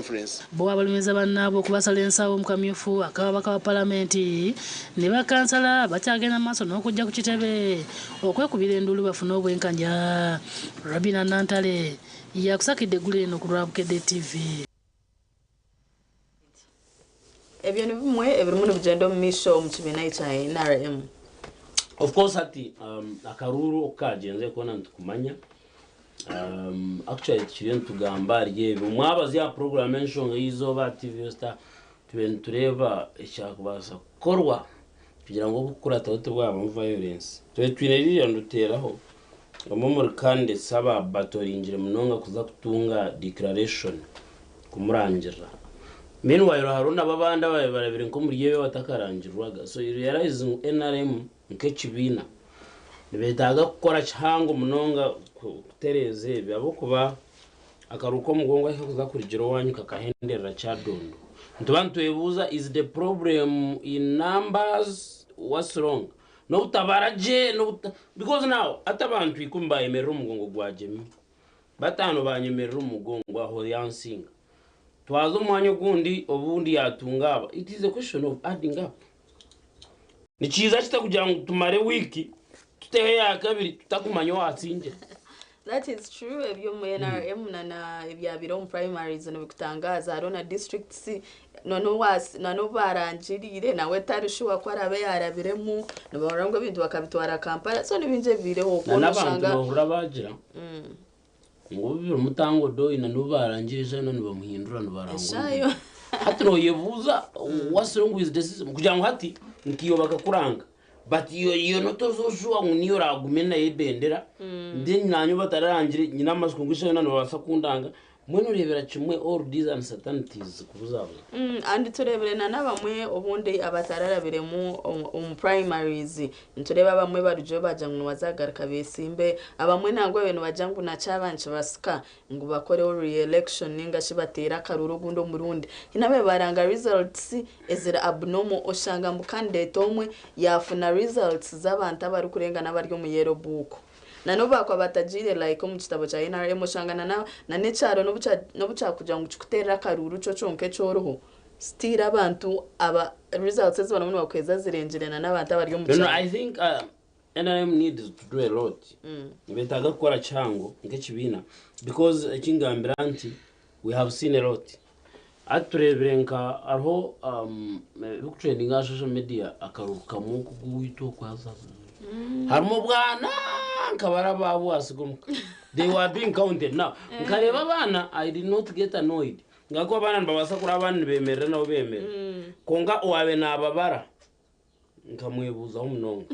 conference bo abalumeza bannabo kubasala ensawo mu kamyufu akabaka wa palamenti ne bakansala bakyagenda maaso n'okujja ku kitebe okwekubira endulu bafuna obwenkanya. Rabina Nantale yakusakidde eggulu eno ku Lwabukedde TV. Ebyo ni bimwe ebirimu n'obugendo mu misho mu kibiina kya NRM. Of course ati akaruru okagenze kona ntukumanya actually kiriyo ntugamba ryebyo mwabazi ya program enshonga yizoba TV Star tureba ekyakubasa korwa kugira ngo gukura tawute bwa violence twineriye nduteraho muri kandi saba batoringire munonga kuza kutunga declaration kumurangira meanwhile haruna babanda barabire nko muri yewe watakarangirwaga so you realize NRM nk'ekibina nibetaga gukora kihango munonga kutereze byabo kuba akaruko mugongo akakuza kurigiro wanyu kakahenderera cyadondo ntubantu ebuza is the problem in numbers what's wrong no utabaraje no because now atabantu ikumba emerera umugongo gwajemi batano banyemerera umugongo aho yansinga twazo umwanya gundi obundi yatungaba. It is a question of adding up. Ni cyiza kitakugira ngo tumare wiki tutehe ya kabiri tutakumanya watsinje. That is true. Ebyo mu NRM na ebya biro mu primaries no bikutangaza arona districts no barangirire nawe tarishuwa ko arabe yarabiremu no barango bintu bakabitwara Kampala so nibinje bireho ko nashanga n'abantu bagira ngo bibiro mutango do ina no barangirije no bamuhindura no barango hati no yebuza what's wrong with the system kugira ngo hati nkiyo bakakuranga but iyo notozoshwa niyo ragumena yebendera then nanyo batarangire nyina amaskungisho nano basakundanga mwene urebera kimwe all these uncertainties kubuzabo and tureberena nabamwe obundi abatararabiremu primaries ntureba bamwe baruje bajyanwe bazagaruka besimbe abamwe nangwe ibintu bajyangu na cyabanche basika ngo bakore re-election ninga shibatera karuru gundo murundi inabe baranga results ezira abnormal oshanga mu candidate omwe yafuna results z'abantu abari kurengana baryo mu yero book nanoba kwa batajire like mu kitabo cha NRM shangana na necaro no buca kugira ngo cikuterera karuru cyo conke cyoroho stira abantu aba results ezibona muri bakweza zirengerena n'abantu abari mu cyaro. I think NRM needs to do a lot. Betaga gukora cyango nk'ekibina because kingambira anti we have seen a lot. Atureberenka arho trending social media akaruka mu kugwito kwaza harimo bwana nkabara babu asigumuka they were being counted now nkareba abana I did not get annoyed ngako abana mbabasa kuri abana bemerera nabo bemera konga wabe nababara nkamwebuza umunonga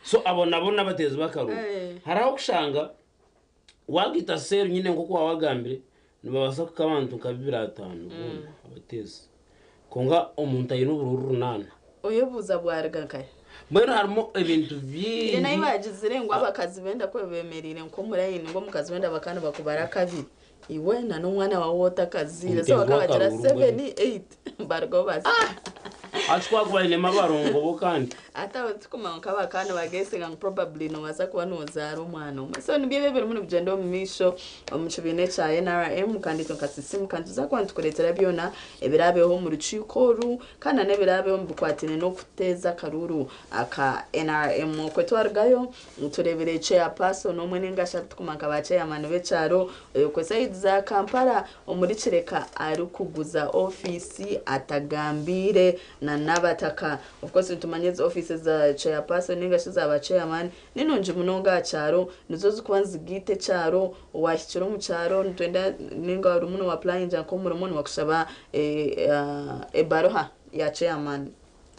so abona bateze bakaru haraho kushanga wagita seru nyine ngoko wawagambire nibabasa kukabantu kabiratanu abateze konga omuntu ayino bururu nana oyebuza bwarigakaye Mweno harimo ibintu byinshi nayo bagizire ngo abakazi benda ko bemerire ngo murayini ngo mukazi benda bakana bakubara kabiri iwe na n'umwana wa wota kazire so bakabagira 7 8 bargo basi achwa kwa ile mabarongo bokandi ata tukuma nkabakana bagese nga probably no waza kuba nozara umwana umwe so nibye bebe muri bugendo mu misho mu kibine cha NRM kandi tukasisimu kandi zakwantu kuretera byona ebirabeho mu rucikoru kana nebirabeho mu kwatine no kuteza karuru aka NRM ko twargayo turebere chairperson no mwe ningasha tukuma nkabache yamanu becaro ko side za Kampala muri kireka ari kuguza office atagambire na nabataka of course tumanyeze offices za chairperson ningasha za chairman ninonje munonga cyaro nizo zikwanza gite cyaro washyikiro mu cyaro ntwenda ninga ari umuntu wa planning ko muri umuntu wakushaba baroha ya chairman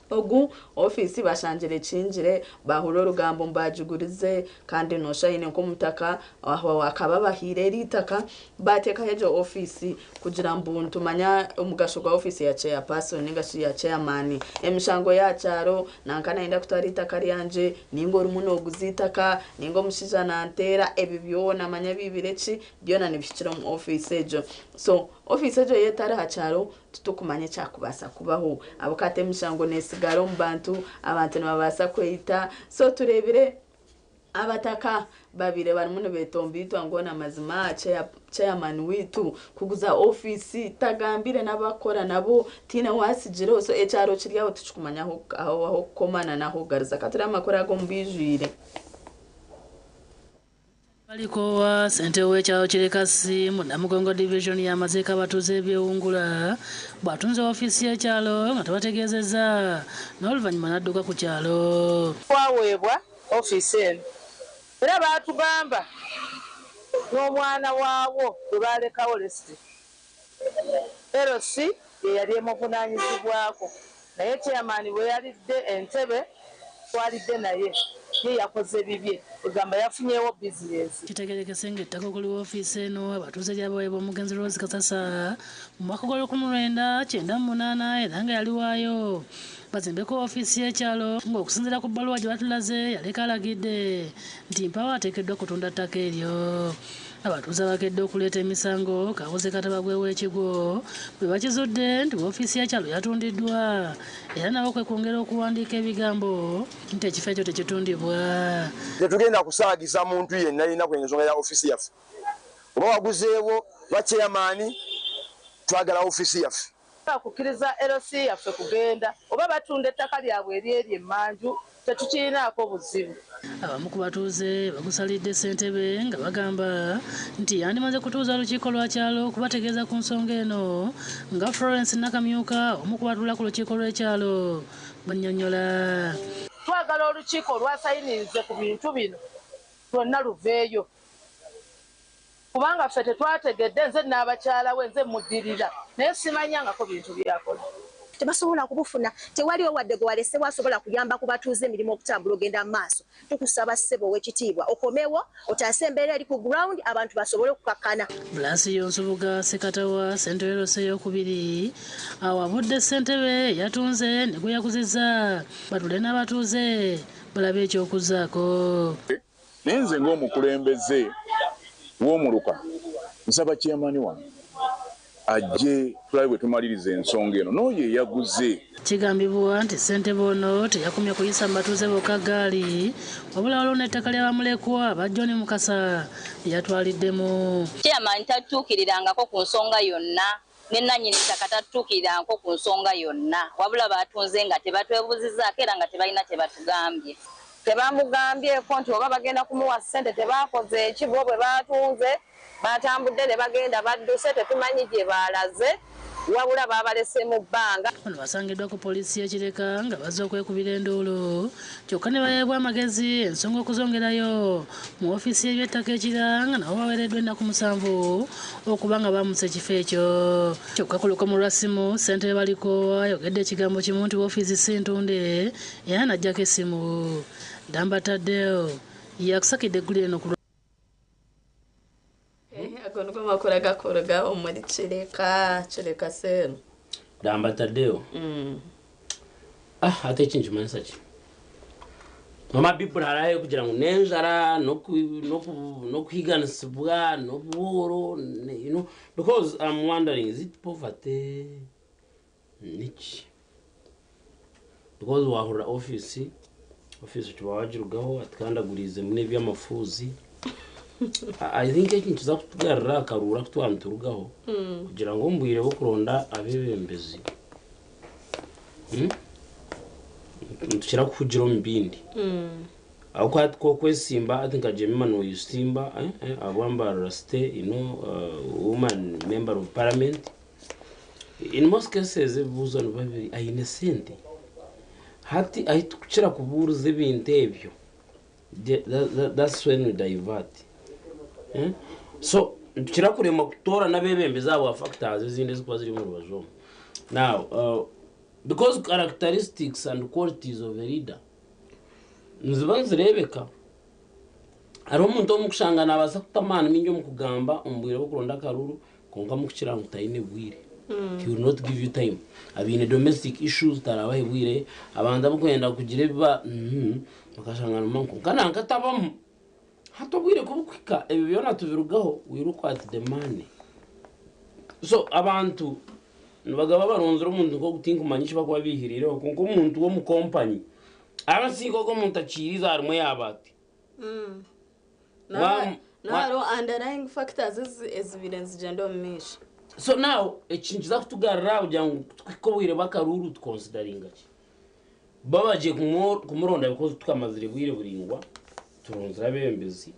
ogu office bashanjire cinjire bahuro rugambo mbajugurize kandi no shayine ko mutaka aho akaba bahire ritaka bateka hejo office kugira mbuntu manya umugasho gwa office ya chairperson ningashi ya chairman emishango ya cyaro nankana inda kutarita kari yanje ningo rumuntu oguzitaka ningo mushija nantera ebi byona manya bibireki byona nibishikira mu office ejo so office ejo yetara ha cyaro tutukumanye cyakubasa kubaho abukate mishango nesigaro mbantu abantu nababasa kwita so turebire abataka babire barimu betombitwa ngo na mazima chairman witu kuguza office tagambire n'abakora nabo tina wasigire so ecyaro kiryaho tuchukumanya aho komana naho gariza katira amakora go mbijwire Baliko wa sente wecha Kirekasi mu Namugongo division ya mazeka batuze ebyewungula batunze ofisi y'ekyalo nga tebategeezezza n'oluvannyuma n'adduka ku kyalo twaweebwa ofisi eno era baatugamba n'omwana waawo gwe baalekawo lesiti erosi ye yali emuvunaanyizibwako naye chairman bwe yalidde entebe twalidde naye ye yakoze bibye egamba yafunyeewo bizinesi kitegerekese ng'ettaka okuliwo ofiisi eno abatuuze gyabaweebwa omugenzi Rose Kasasa mu mwaka gwa 1998 era nga yaliwaayo bazimbeko ofiisi y'ekyalo ng'okusinziira ku bbaluwa gye batulaze yaleka alagidde nti mpawo ateekeddwa kutunda ttaka eryo abatuuze abakedde okuleeta emisango kabuze katabagwewo ekigo bwe bakizudde nti ofiisi y'ekyalo yatundiddwa era nabo kwe kwongera okuwandiika ebigambo nti ekifo ekyo tekitundibwa tetugenda kusaagiza muntu yenna alina kwensonga ya ofisi yaffe oba waguzeewo lwa chairman twagala ofisi yaffe akukkiriza LC yaffe kugenda oba batunda ettaka lyabwe eryeri emmanju tetukirinaako buzibu abamu ku batuuze bagusalidde ssentebe nga bagamba nti yandimaze kutuuza lukiiko lwa kyalo kubategeeza ku nsonga eno nga Florence Nakamyuka omu ku batuula ku lukiiko lw'ekyalo bw'annyonnyola twagala olukiiko lwasayinirize ku bintu bino lwonna luveeyo kubanga ffe tetwategedde nze n'abakyala we nze muddirira naye simanyangako bintu byakola tebasobola kubufuna tewaliwo wadde gwe walese wasobola kuyamba ku batuuze emirimu okutambula ogenda mu maaso tukusaba ssebo ow'ekitiibwa okomewo otaase embeera eri ku ground abantu basobole okukakkana Blasi Yonsubuga Sekatawa ssentebe Rose eyokubiri awabudde ssentebe yatunze ne gwe yakuzizza batule n'abatuuze balabe ekyokuzaako naye nze ng'omukulembeze w'omuluka nsaba chairman wange ajje tulabe bwe tumaliriza ensonga eno n'oyo eyaguze kigambibwa nti ssentebe ono teyakomye kuyisa mu batuuze bokka gaali wabula waliwo n'ettaka ly'abamulekwa aba John Mukasa lyatwaliddemu chairman tatuukirirangako ku nsonga yonna ne nannyini ttaka tatuukirirangako ku nsonga yonna wabula batunze nga tebatwebuzizaako era nga tebalina kye batugambye tebamugambyeko nti oba bagenda kumuwa ssente tebaakoze eki bo bwe batunze batambudde ne bagenda badduse tetumanyi gye baalaze wabula babalese mu bbanga bano basangiddwa ku poliisi y'Ekireka nga bazze okwekubira enduulu kyokka ne baweebwa amagezi ensonga okuzongerayo mu ofiisi y'eby'ettaka ekira nga nabo baweereddwa ennaku 7 okuba nga bamutsa ekifo ekyo kyokka ku lukomo lwa ssimu ssentebe baliko ayogedde ekigambo kimu nti ofiisi si ntunde era n'ajjako essimu Damba Taddeo yakusakidde eggulu eno ku agono ko makora gakoroga omuri Kireka seno Damba Taddeo ate ekintu kimanyisa ki mama people harayo kugira ngo nenjara nokuhiganisibwa n'obuhoro you know because I'm wondering is it poverty niki because wahura office kibawagirugaho atikandagurize mune by'amafuzi I think ekintu kiza kutugarira akarura kutwanturugaho kugira ngo mbwire bo kuronda abebembezi tukira kugira ombindi ako kwesimba I think ajemima no yusimba abamba raste woman member of parliament in most cases ebuzo no babiri are innocent hati ahitukira kuburuza ibintu ebyo that's when we divert so tukira kurema kutora nabebembeza abo factors ezindi zikuba ziri mu rubazo now because characteristics and qualities of a leader nzirebeka ari omuntu omukushangana abaza kutamana minyo mukugamba ombwire bokuronda karuru konka mukukira ngutayine bwire he will not give you time abine domestic issues tarabahe bwire abanda bokwenda kugira biba bakashangana manko kana nkatabamu hato bwire kubukwika ebyo byona tubirugaho wiruka at the money so abantu nibagaba baronzera umuntu ko gutinka umanyisha bakwa bihirire konko umuntu wo mu company abasingo ko umuntu akiriza arimo yabati naro underlying factors ezibirenze gendo misho. So now ekintu kiza kutugarra kugira ngo twikobwire bakaruru tukonsideringa ki babaje kumuronda because tukamazire bwire buringwa turonzira bembezi.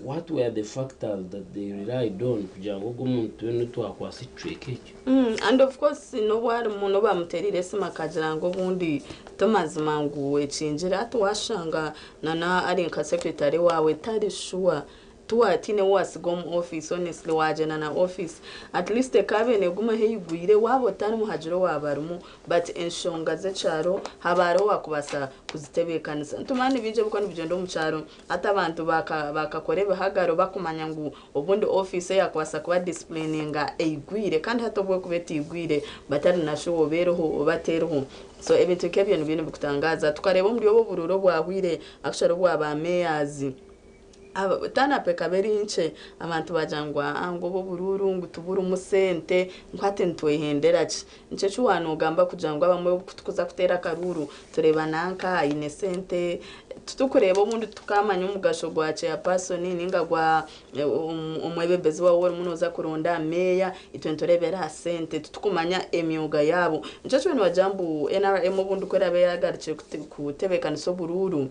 What were the factors that they relied on kugira ngo umuntu n'utwakwasi treke and of course no wari umuntu bamuterire sima kagira ngo bundi Thomas Mangu ecinjira atwashanga nana ari nka secretary wawe tari sure tuwatine wasigo mu office honestly wajena na office at least ekabene guma heyigwire wabo tani muhajiro wabarumu but enshonga ze charo habaro wakubasa kuzitebekanisa ntumani bije buko nibigendo mu charo ata abantu bakakore bahagaro bakumanya ngo ubundi office yakubasa kuba disciplininga eigwire kandi hatobwe kubeti igwire batari nasho beroho bateroho so ebintu kebyo nibintu bikutangaza tukareba muri obo bururo bwahwire aksharo bwa mayors tana peka berinche abantu bajangwa ango bo bururu ngutubura umusente nkwate ntwehendera ki ncecu wanugamba kujangwa bamwe kutukuza kutera karuru tureba nanka inesente tutukureba umuntu tukamanya umugasho gwace ya person ninga gwa umwebebezi wa wori munoza kuronda meya itwentorebera sente tutukumanya emyuga yabo ncecu bene bajambu NRM bundu kwera beyagarije kutebekaniso bururu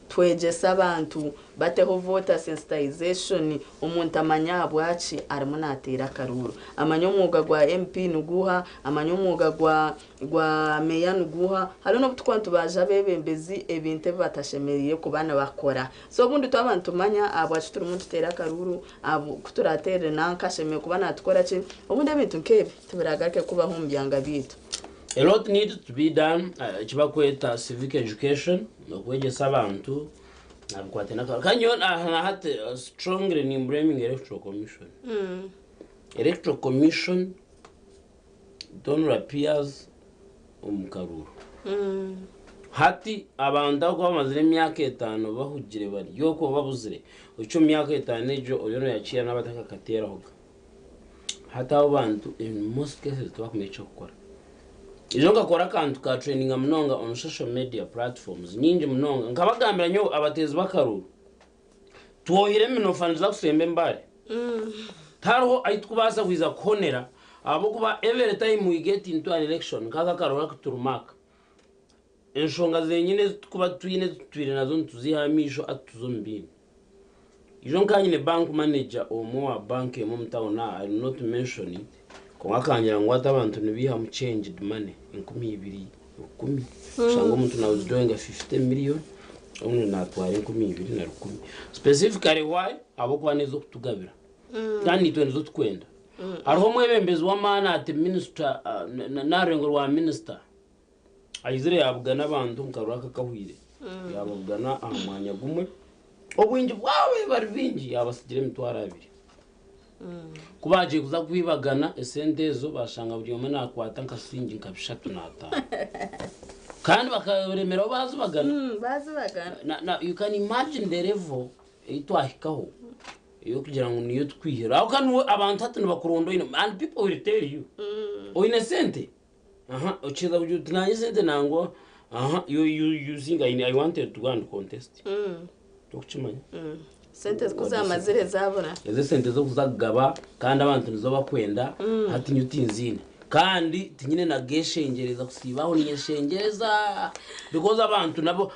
twegesa abantu bateho voter sensitization umuntu amanya bwaci arimo natera karuru amanya umwuga gwa MP nuguha amanya umwuga gwa meya nuguha hari no butwantu baje bebembezi ebinte batashemeriye ku bana bakora so bundi twabantu manya abwaci turi umuntu tera karuru abo kuturatere nankasheme ku bana tukora ki ubundi ebintu nkebe tubiragake kuba humbyanga bitu. A lot needs to be done. Chibakweta civic education. Nokwegesa abantu nabikwatena kanyon had strongly in blaming electoral commission. Electoral commission don't appears Karuru. Hati abantu ko bamazire imyaka 5 bahugire bari yoko babuzire ucyo myaka 5 ejo oyono yaciye n'abataka katera hoga. Hata abantu in most cases twakumecha gukora. Ijonga kora kantu ka training mnonga on social media platforms nyingi mnonga nkabagambira nyo abatezi bakaruru tuohire mino fanza kusembe mbare taro aitkubaza kwiza konera abo kuba every time we get into an election kaka karora kuturumaka enshonga zenyine kuba twine twire nazo ntuzihamisho atuzombini ijonga nyine bank manager omo bank yo mumtaona I will not mention it kongakangira ngo atabantu nibiha mu changed money 2010 shango muntu na udoenga 50 million umwe natwara 2010 specifically why abo kwa nezo kutugabira kandi twene zo tukwenda ariho mwebembezi wa mana ati minister narengo rwa minister ayizire yabugana abantu nkaruraka kahwire yabugana amanya gumwe obwingi bwawe bari bingi yabasigire mitwara abiri kubaje kuza kwibagana esentezo bashanga buri umwe nakwata nkasingi nkabishatu nata kandi bakaremera bazubagana na you can imagine the level itwahikaho yo kugira ngo niyo twihera aho kandi abantu hatano bakurondo ino and people will tell you innocent uchiza kujuti na innocent nango you think I wanted to go and contest tokuchimanya sente kuzamazire zabona eze sente zo kuzagaba kandi abantu nizo bakwenda hati nyutinzine kandi tinyine na geshengereza kusibaho niyeshengereza because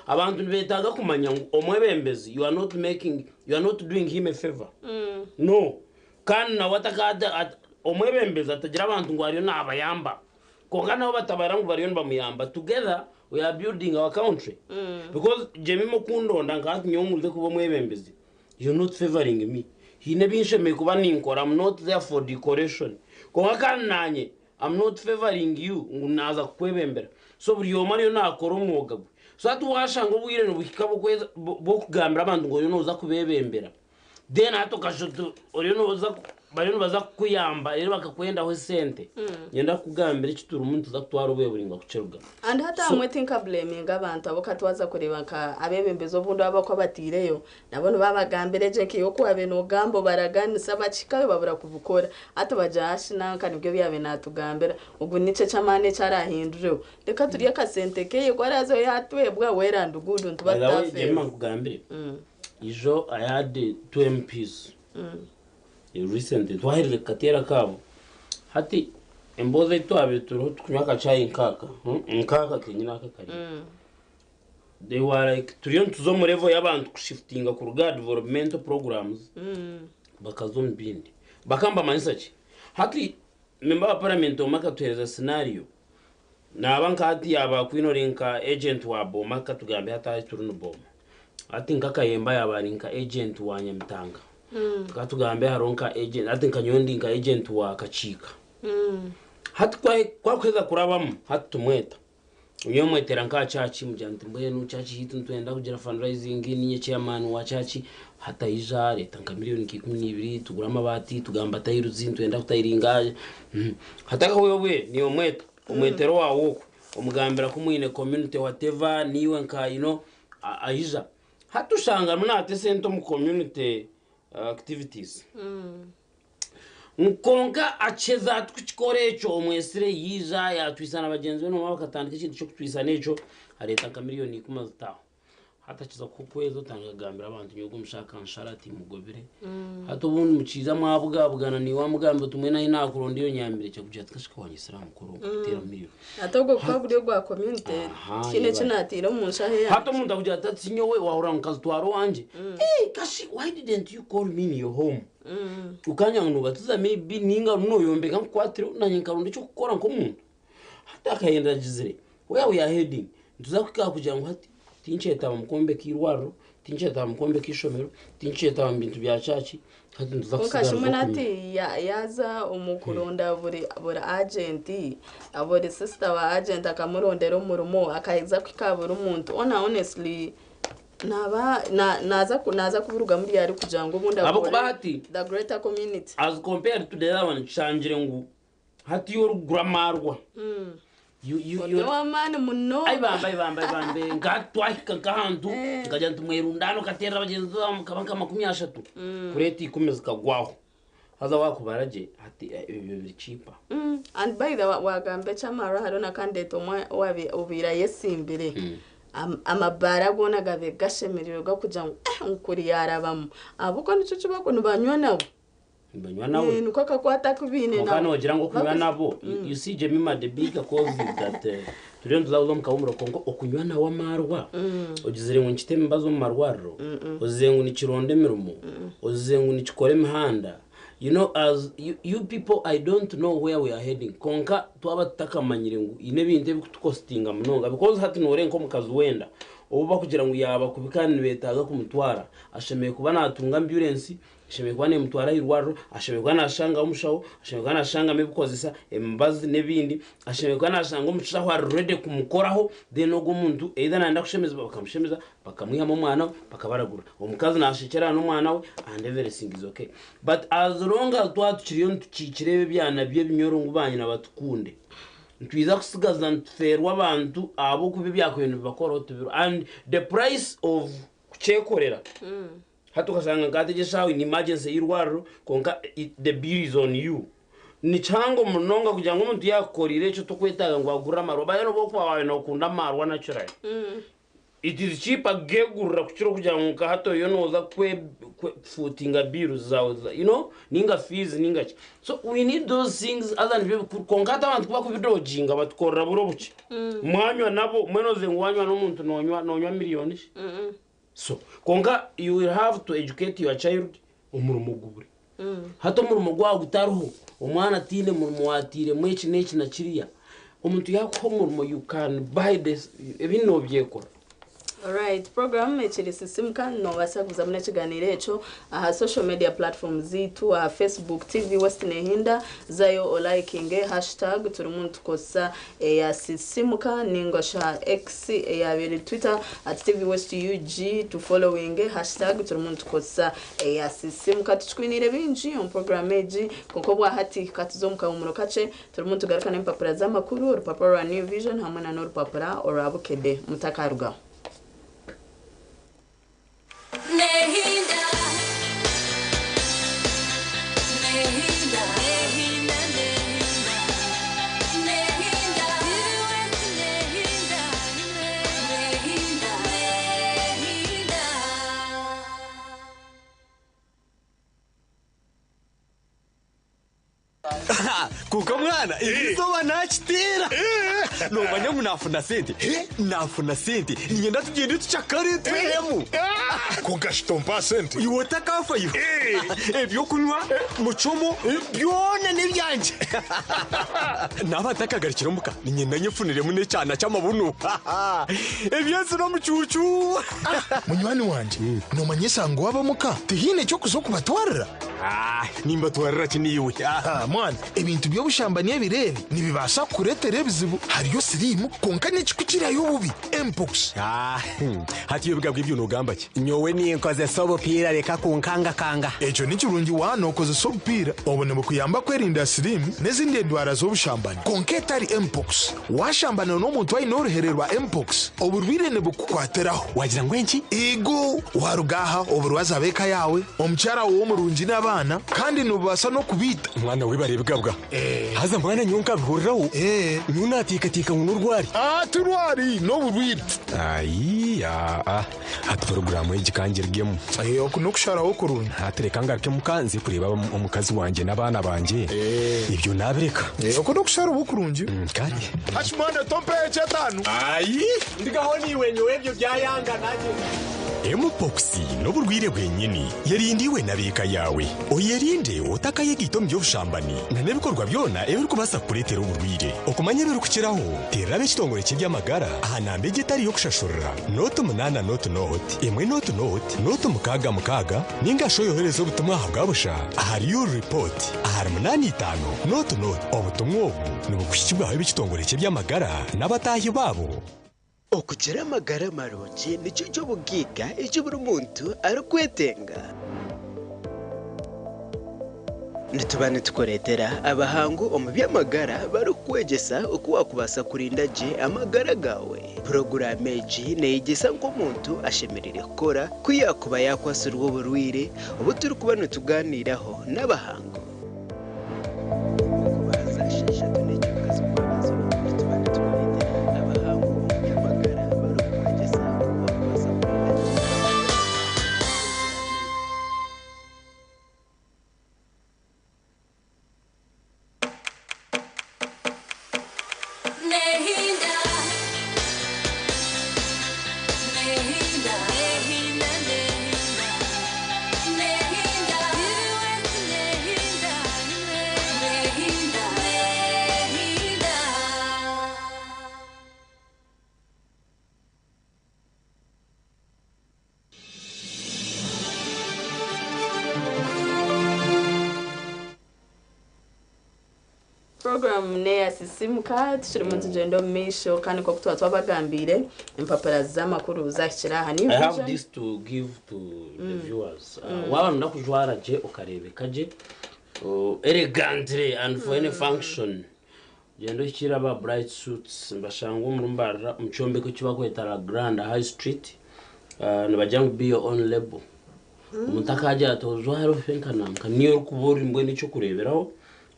abantu betaga kumanya omwebembezi you are not doing him a favor no kandi na watakada omwebembezi atagira abantu ngo ariyo nabayamba konga nabo batabara ngo bariyo bamuyamba together we are building our country because jemimo kundonda ngati nyomulze kuba mwebembezi you're not favoring me hinebinshe mekuba ninkora I'm not there for decoration konga kananye I'm not favoring you ngunaza kwebembera so buri yoma niyo nakora umwuga so ati washanga ubwire no bukikabo kweza bo kugambira abantu ngo yono uza kubebembera then hato kashoto oriyo uza bari baza kuyamba rero bakakwenda ho sente yenda kugambira ikituru umuntu uza kutwara ubeburinga kuceruga and hata amwe think blaming abantu abo katwaza kureba ka abebembezo bundi abako batireyo nabone babagambire je kiyo ko abeno gambo baraganisa bacikayo babura kubukora ato bajashi nanka nibyo byabe natugambira ubu nice camane carahindure reka turiye ka sente keye kwarazo yatwebwa werandugudu ntubatafe yema kugambire ijo I had 2 MPs recently twahirire katera kabo hati emboze twabe tukunywa kachayi nkaka kenyina akakari they were like turiyo tuzo mu level y'abantu kushiftinga ku regard developmental programs bakazombindi bakamba manisachi hati member of parliament omaka tuhereza scenario na abanka hati yaba kwinorinka agent wabo maka tugambe hata turuno boma ati nkaka yemba yabarinka agent wa Nyamitanga katugambe haronka agent ati nkanyondinka agent wa Kachika hati kwa kweza kurabamu hati tumweta uyo mwetera nka chachi mujanti mbuye no chachi hitu ntwenda kugira fundraising niye chairman wa chachi hata ija leta nka miliyoni 12 tugura amabati tugamba tayiruzi ntwenda kutayiringa hata kawewe niyo mweta umwetero wawo umugambira kumwine community whatever niwe nka aija hatushanga munate sento mu community activities nkonga acheza tukikorecho omwesire yiza yatwisana bagenzi be no bakatandika ikintu cyo kutwisana ejo areta nka miliyoni 10 hata chiza kukwezo tangagambira abantu nyogo mushaka nsharati mugobire hato bundi muciza mwabugabugana ni wa mugambo tumwe na ina kuronda iyo nyambire cyo kujya tukashika wanyisiramu koro gutera miliyoni atobwo kwaguriyo gwa community kine cinatira mu nshahe hato umuntu akujya atatsinyo we wahora nkazitwaro wanje kashi why didn't you call me in your home ukanya ngo tuza maybe ninga runo yombe kan kwatiro nanye karundi cyo gukora nko muntu hata kayenda jizire where we are heading tuzakuka kugira ngo hati tincheta mukombe kirwaro tincheta mukombe kishomero tincheta mbintu bya chachi hati ntuzakusigara ukashimwe nati yaza umukuronda buri agent abori sister wa agent akamurondera umurumo akaiza kwikabura umuntu ona honestly naza kuvuruga muri yari kugira ngo ubundi abakubahati the greater community as compared to the other one changire ngu hati yo gramarwa no man muno ai bambe ngatwaka kahantu ngajya ntumwerundano katera bagenzi bam kabanka 30 kureti 10 zikagwaho haza wakubaraje hati ibyo bicipa and by the wagambe chamara harona candidate omwe wabe ubira yesimbire amabara gona gave gashemerero gakuja nkuri yarabamo abuko nico cibako nubanywa nabo nuko akakwata kubine nabo kana wagira ngo kunywa nabo you see Jemima the big cause that turiyo tuzazo mukawumuro kongo okunywa na wa marwa ogizire ngo nkite mbazo mu marwaro ozengu ni kironde mirumo ozengu ni kikore mihanda as you people I don't know where we are heading konka twaba tutakamanyire ngo ine binde bikutukostinga munonga because hati nore nko mukazi wenda uba kugira ngo yaba kubikani betaga kumutwara ashemeye kuba natunga ambulance ashemeye kuba ne mutwara irwaro ashemeye kuba nashanga umushaho ashemeye kuba nashanga mebukozesa embazi nebindi ashemeye kuba nashanga umushaho ready kumukoraho then ogo muntu either nanda kushemeza bakamushemeza bakamwihamo umwana bakabaragura umukazi nashikera n'umwana we and everything is okay but as long as twatuchiriyo tukikirebe byana bye binyoro ngubanye nabatukunde ntwiza kusigaza ntferwa abantu abo kubi byakwene bakoro tubiro and the price of kuchekorera hatu kasanga ngategeshawe in emergency irwaro konka the bill is on you ni chango munonga kugira ngo umuntu yakorire cyo tokwetaga ngo agura maroba yano boko wawe no kunda marwa natural it is cheap agegura kuchiro kugira ngo hato yo noza kwe footinga bills zawe ninga fees ninga so we need those things other than konkata abantu kuba kubidojinga batukorera buro buki mwanywa nabo mwenoze ngwanywa n'umuntu nonywa miliyoni so konga you will have to educate your child umurumo gubure hato umurumo gwa gutaruho umwana tine murumo watire mwechi nechi na kiriya umuntu yakho umurumo you can buy this ebino byekora. Alright, program mechiri sisimka no basaguza mune kiganiro echo social media platforms zitu Facebook TV West Nehinda zayo olikinge hashtag turumuntu kosa ya sisimka ningosha X ya biri Twitter @TV West UG to following hashtag turumuntu kosa ya sisimka tuchwinire binji on program eji kokobwa hati katuzomka umuro kace turumuntu garukana impapura z'amakuru urupapuro New Vision hamwe na n'urupapura orabukede mutakaruga Nehinda kuko mwana izuba nakitera nomanya munafuna sente nafuna sente ngenda tugende tucakare twemu konka shitompa sente iwe takafa yo ebyo kunywa mucomo byona nebyanje nabatakagarikira muka ngenda nyefunire mune cyana cyamabuno ebyenze no mucucu munywani wanje nomanye sango wabamuka tihine cyo kuzokubatwarira nimba twarira kiniwe mwana ibintu byo bushambaniye birebe nibibasha kuretera ebizibu hariyo sirimu konka n'ikikukira y'ububi mpox hati yo bigabwe ibyo nugamba ki nyowe ni nkoze sobupira reka kunkanga kanga ejo nikirungi wano koze sobupira obone bukuyamba kwerinda sirimu n'izindi ndwara z'obushambani konka etari mpox washambana n'omuntu ayinorohererwa mpox oburwire ne bukukwateraho wagira ngo enki ego warugaha oburwaza beka yawe omucyara wo murungi n'abana kandi nubasa no kubita mwana we barebwabwa haza mwana nyonka bihuriraho nunatika nkunurwari turwari no burwire hati porogaramu y'igikangirgemu no kusharaho kurungi hatereka ngarike mukanzi kureba umukazi wanjye n'abana banjye ibyo nabireka no kushara ubukurungi kari hashimana tompe chetanu ndigaho niwe nyowe byo byayanga nanjye Mpox n'uburwire bwenyini yarindiwe na beka yawe oyerinde utakaye gito mu by'ubushambani nane bikorwa byona ebiri kubasa kuretera uburwire okumanye biri kukiraho terera bekitongore cy'amagara ahanambe gitari yo kushashurira note 8 note note imwe note mukaga ningasho yohereza ubutumwa habwabusha ahari your report ahari 85 note obutumwa obu nibukwishyirwa bekitongore cy'amagara n'abatahi babo okugira amagara marungi nicyo cyo bugiga icyo buri muntu arikwetenga nitubane tukoretera abahangu omu by'amagara barukwegesa uko wakubasa kurinda je amagara gawe porogaramu eji neyigesa nk'omuntu ashemerere kukora kuyakuba yakwasirwa uburwire ubu turi kuba nituganiraho n'abahangu program ne yasisimuka turimo tugenda misho kandi ko kutwa twabagambire impapara z'amakuru zakira hani I have this to give to the viewers waba ndakujwara je ukarebeka je elegantly and for any function gendo kira ba bright suits mbashangu murumbara mchombe ko kiba kwetara Grand High Street nabajyangu be your own label umutakaje atozwara fenkana niyo kubura imbwe nicyo kureberaho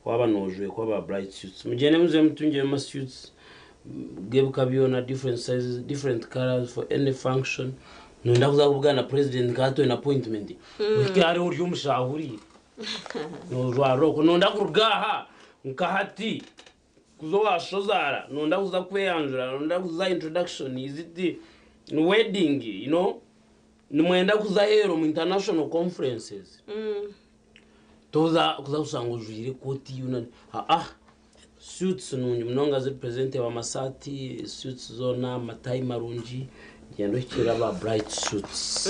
waba nojwe kwa ba bright suits mugene muze mutunge ma suits gebuka byona different sizes different colors for any function nunda kuzakubwana president kato in appointment wikari uri umushahuri nojwaro kunonda kurugaha nkahati kuzowashozara nonda kuza kweyanjura nonda kuza introduction is it wedding you know nimwenda kuza hero mu international conferences toza kuza usanga ujwire koti yuna suits mnonga ziri presente wa masati suits zona matai marungi gendo kira ba bright suits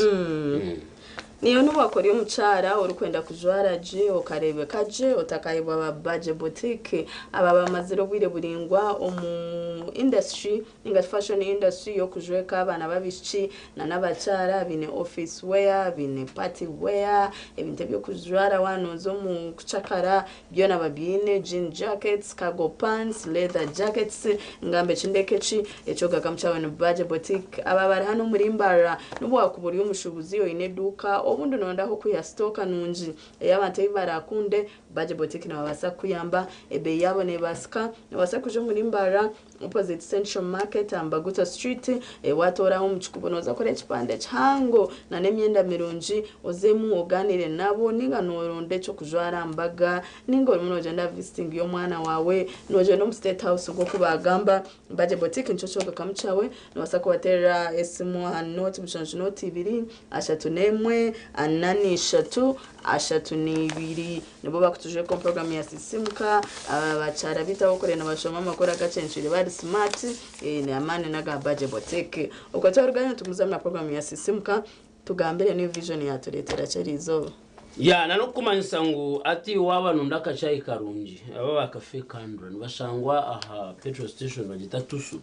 niyo nubakora umucara uri kwenda kujwara je ukarebeka je utakayibwa ba budget boutique aba bamaziro bwire buringwa omu industry inga fashion industry yo kujweka abana babishi na nabacara bine office wear bine party wear ebinte byo kujwara wanozo mu kucakara byo nababine jean jackets cargo pants leather jackets ngambe chindekechi ecoga kamchawe no budget boutique aba bari hano muri mbara nubwo wakuburiye umushubuzi yo ineduka obundi nondaho kuya stoka nunji y'abantu barakunde Budget Boutique na babasa kuyamba ebe yabo ne basika babasa kuje muri Mbara opposite Central Market Ambaguta Street watora ho muchikubonoza kore chipande chango na nemyenda mirunji ozemu oganire nabo ninga noronde cyo kujwara mbaga ningo munoje nda visiting yo mwana wawe noje no State House go kubagamba Budget Boutique nchocho kamchawe no basako batera esimu hanoti mushanju noti 2 ashatu nemwe anani shatu ashatu ni 2 nibo bakutuje ko program ya sisimka abacara bita okorena bashoma makora gacenshire bari smart ni amane naga Budget Boutique uko twaruganya tumuzamya program ya sisimka tugambire ni vision ya turetera cyarizo ya nanokumanyisa ngo ati wabanu ndakacayi karungi aba bakafe kandura bashangwa aha petrol station bagita tusu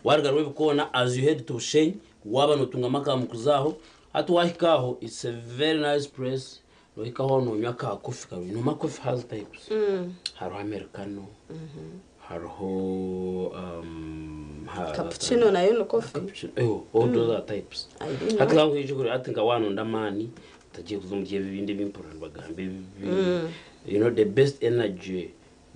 wargarwe bikona as you head to Shane wabanu tungamaka mukuzaho ati wahikaho it's a very nice place wahikaho no nyaka coffee karungi no coffee has types haro americano haro cappuccino na yo coffee all those types atlango yijukuri atinga wano ndamani tagiye kuzumgiye bibindi bimpora bagambe you know the best energy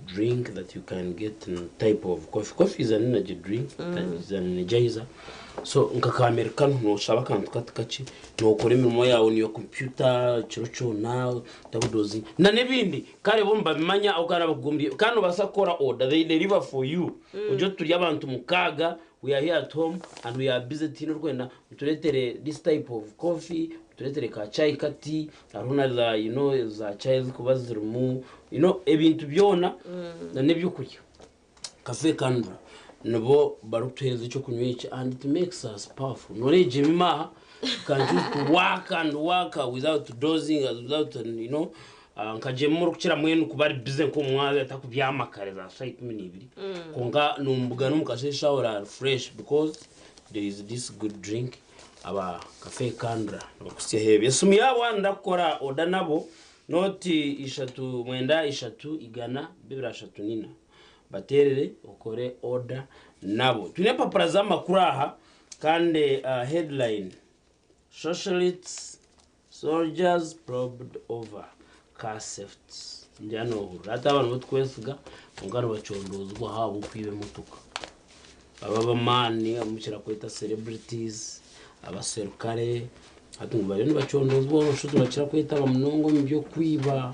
drink that you can get in type of coffee is an energy drink that is an energizer so nkaka americano no shaba kantu katakachi no kore mirimo yawo niyo computer chirocho na tabudozi na nebindi kare bomba bimanya okana bagumbi kano basakora order they deliver for you ujo turi abantu mukaga we are here at home and we are busy tino rwenda turetere this type of coffee turetere ka chai kati aruna za you know za chai kubazirumu you know ebintu byona na nebyo kurya cafe kandra nabo baruteze cyo kunywa iki and it makes us powerful knowledge mimaha can just work without dozing without you know nkaje mu rukira mwenu kubari business ko mwaze atakubyamakare za site 12 konga numbuga numukashesha ora fresh because there is this good drink aba cafe kandra bakusye hebe sumi yabanda kora oda nabo noti 3 igana 2 baterere ukore order nabo tune papara za makuraha kandi headline socialists soldiers probed over car safety njano hurata abantu twesga ngano bacondozwa habo kwibe mutuka ababa mani amushira kwita celebrities abaserukare hatunga bari bacondozwa nshuti bakira kwita bamunongo mibyo kwiba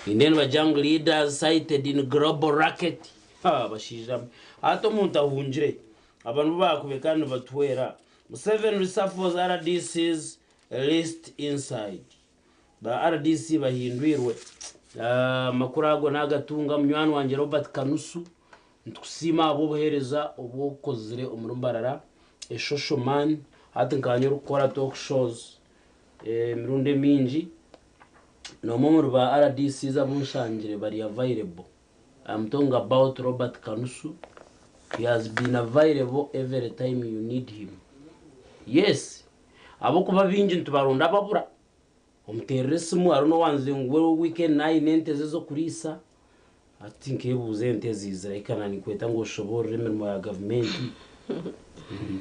Indian young leaders cited in global racket bashija ato muntu ahunjire abantu bakubekana batwera 7 reservoirs RDCs list inside ba RDC bahindwirwe makurago nagatunga munywani wanje Robert Kanusu ntukusima abo bohereza obokozire umurumbarara eshosho man hatinkanye rukora talk shows mirunde minji no momoro ba RDC za munshangire bari available. I'm talking about Robert Kanusu. He has been available every time you need him. Yes. Abo kuba binji ntubaronda babura. Omteresimu arono wanze ngwe weekend nayi nenteze zo kurisa. I think ebuze nteze izraikana ni kweta ngo shobora remermo ya government.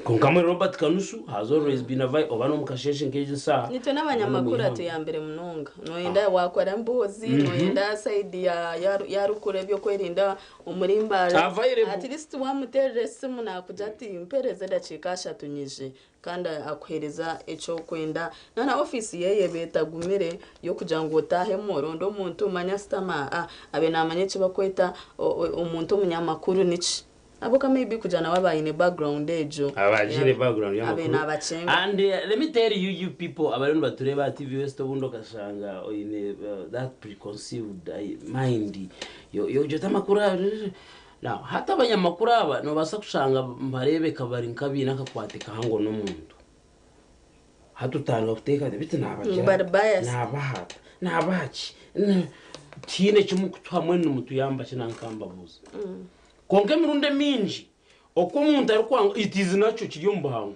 Konkamwe Robert Kanusu has always been available obano mukasheshe nkeje saha nito n'abanyamakuru atuyambere munonga noyenda wakora mbozi noyenda side ya rukure byo kwerinda umurimbara at least wamuterese muna kujati impereze dacikasha tunyije kandi akwereza eco kwenda nana office yeye betagumire yo kujango tahe morondo muntu manya stama abe namanye kibakweta umuntu munyamakuru nici Aboka maybe kujana wabaye in background ejo abajire background y'amakuru and let me tell you people abarundi batureba TV West obundo kashanga in that preconceived mind yo jota makuru now hata abanyamakuru aba no basa kushanga mbarebe kabari nkabina kakwatika hango no muntu hatutanga kuteka bite nabagira nabahati tine cyumukutwamwe n'umutu yamba kinankamba buza konke mirunde minji oko muntu ari kwanga it is nacho kiyombahango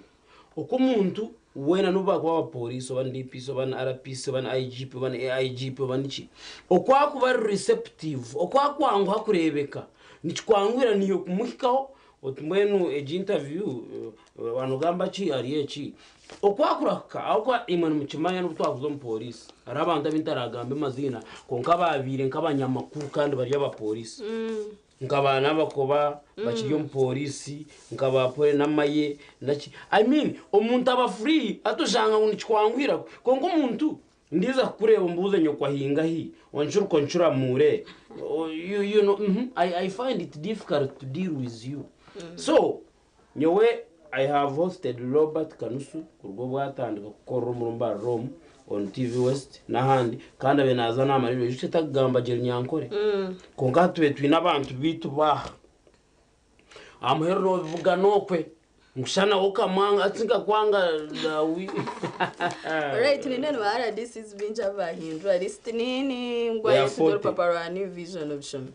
oko muntu wena nuba kwa police oba DPS oba RPC oba IGP oba AIGP oba niki okwa kuba receptive okwa kwangu hakurebeka nikikwangwira niyo kumuhikaho otumwenu eji interview wanugamba chi ariyechi okwakuraka akwa imana mukimanya n'ubutwakuzo mu police ari abantu abintaragambe mazina konka babire nk'abanyamakuru kandi bari abapolisi nk'abana bakoba bakiryo mu polisi nk'abapore n'amaye naki I mean omuntu aba free atushanga ngo nikwangwira konko umuntu ndiza kureba mbuze nyokwa hinga hi wanchuru konchura mure you know I find it difficult to deal with you so nyowe I have hosted Robert Kanusu kurwo bwatandika gukora umurumba Rome on TV West n'ahandi kandi abenaza n'amariro yishe tagamba geri nyankore konka twina abantu bitu baha amhero bivuga nokwe mushana ukamanga atsinga kwanga dawi right nene wara this is binja bahindura list nini ngwa yesu papara new vision option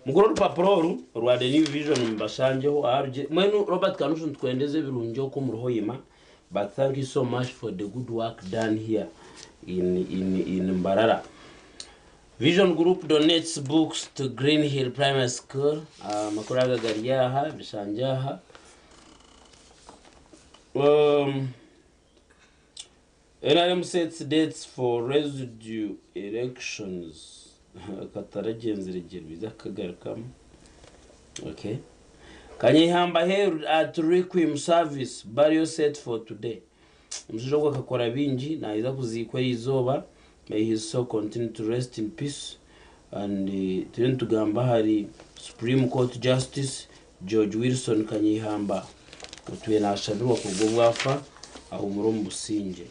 mugoro rupapuro rwa the new vision mbashanjeho arje mwenu Robert Kanusu twendeze birunjo ko muruhoyima but thank you so much for the good work done here in Mbarara. Vision Group donates books to Green Hill Primary School makuraga gariyaha bishanjaha NRM sets dates for residue elections kataragenzerejera biza kagarukamo okay Kanyihamba held at Requiem service burial set for today umushijo kwa kakora binji na iza kuzikwa izoba may his soul continue to rest in peace and turn to gamba hari Supreme Court Justice George Wilson Kanyihamba utuye na ashabirwa kugobwafa aho muri Businge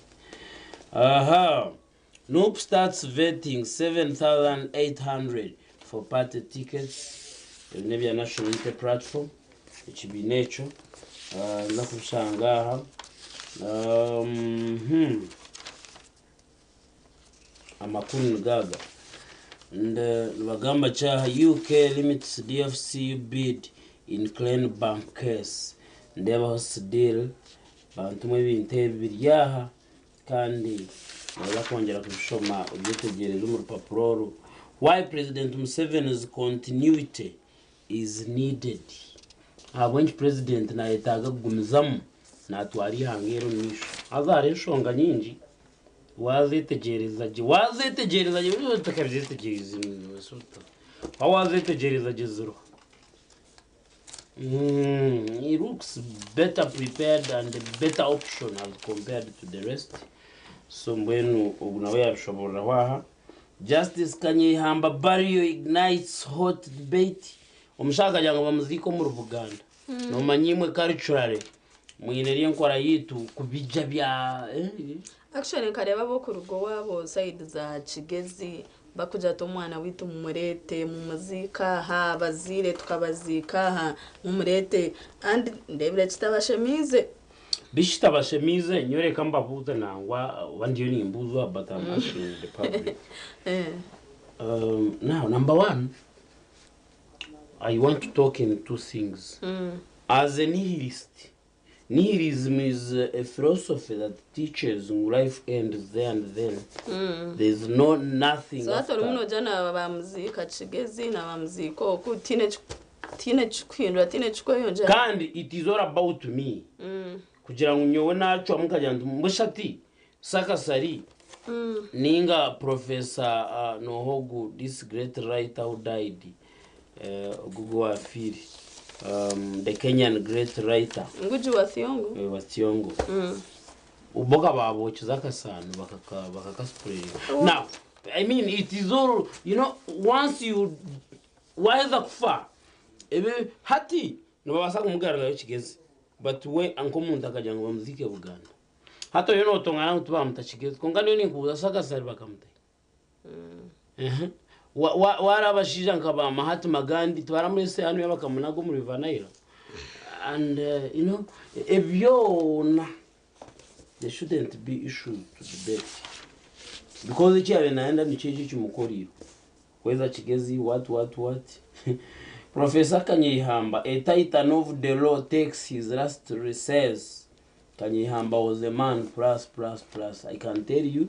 Noop starts vetting 7,800 for party tickets. Nebya national inter platform, which be nature. Nakushangaha. Amakuni gaga. And Wagamba Chaha UK limits DFC bid in Clan Bank case. Never was deal. Bantumwe bintebiri yaha kandi naza kongera kushoma ubitegereza mu rupapuro why President Museveni's continuity is needed. Abonye president na yetaga gumizamu na twari hangero nisho azare nshonga nyinji wazitegereza utakabyetegereza suta wazitegereza jezero he looks better prepared and better option as compared to the rest. So mbwenu unawe yabishobora waha Justice Kanyihamba burial ignites hot debate umushaka janga bamuziko mu Buganda no manyimwe culturally mwineriye nkora yitu kubija bya actually kareba bo ku rugo wabo side za Kigezi bakuja to mwana witu mumurete mu muzika ha bazire tukabazika ha mumurete and ndebire kitabashemize bishita bashemize nyoreka mbavuze nangwa wandiyo ni imbuzo but I'm asking the public. Now number one, I want to talk in two things. As a nihilist, nihilism is a philosophy that teaches life ends there and then. There's nothing so after. So muno jana ba muzika Kigezi na ba muziko ku teenage kwindura teenage kweyonje kandi it is all about me. Kugira ngo nyowe nacu amukajyanda mushati sakasari ninga Professor Nohogu, this great writer who died Gugu wa Firi, the Kenyan great writer Nguji wa Thiongo uboga babo kizakasana bakakaspray. Now I mean it is all, you know, once you waza kufa ebe hati no babasa kumugara yo Kigezi but we ankomuntu akajanga bamuzike Buganda hato yo no tonga yangu tuba mutachigeze kongano ni kuza saka sari bakamute wara bashija nkaba Mahatma Gandhi twara muri se hano yabakamunago muri Vanaira and you know ebyona there shouldn't be issue to debate because it yawe naenda ni cheji cyumukoriro kweza Kigezi what Professor Kanyihamba, a titan of the law, takes his last recess. Kanyihamba was a man plus. I can tell you,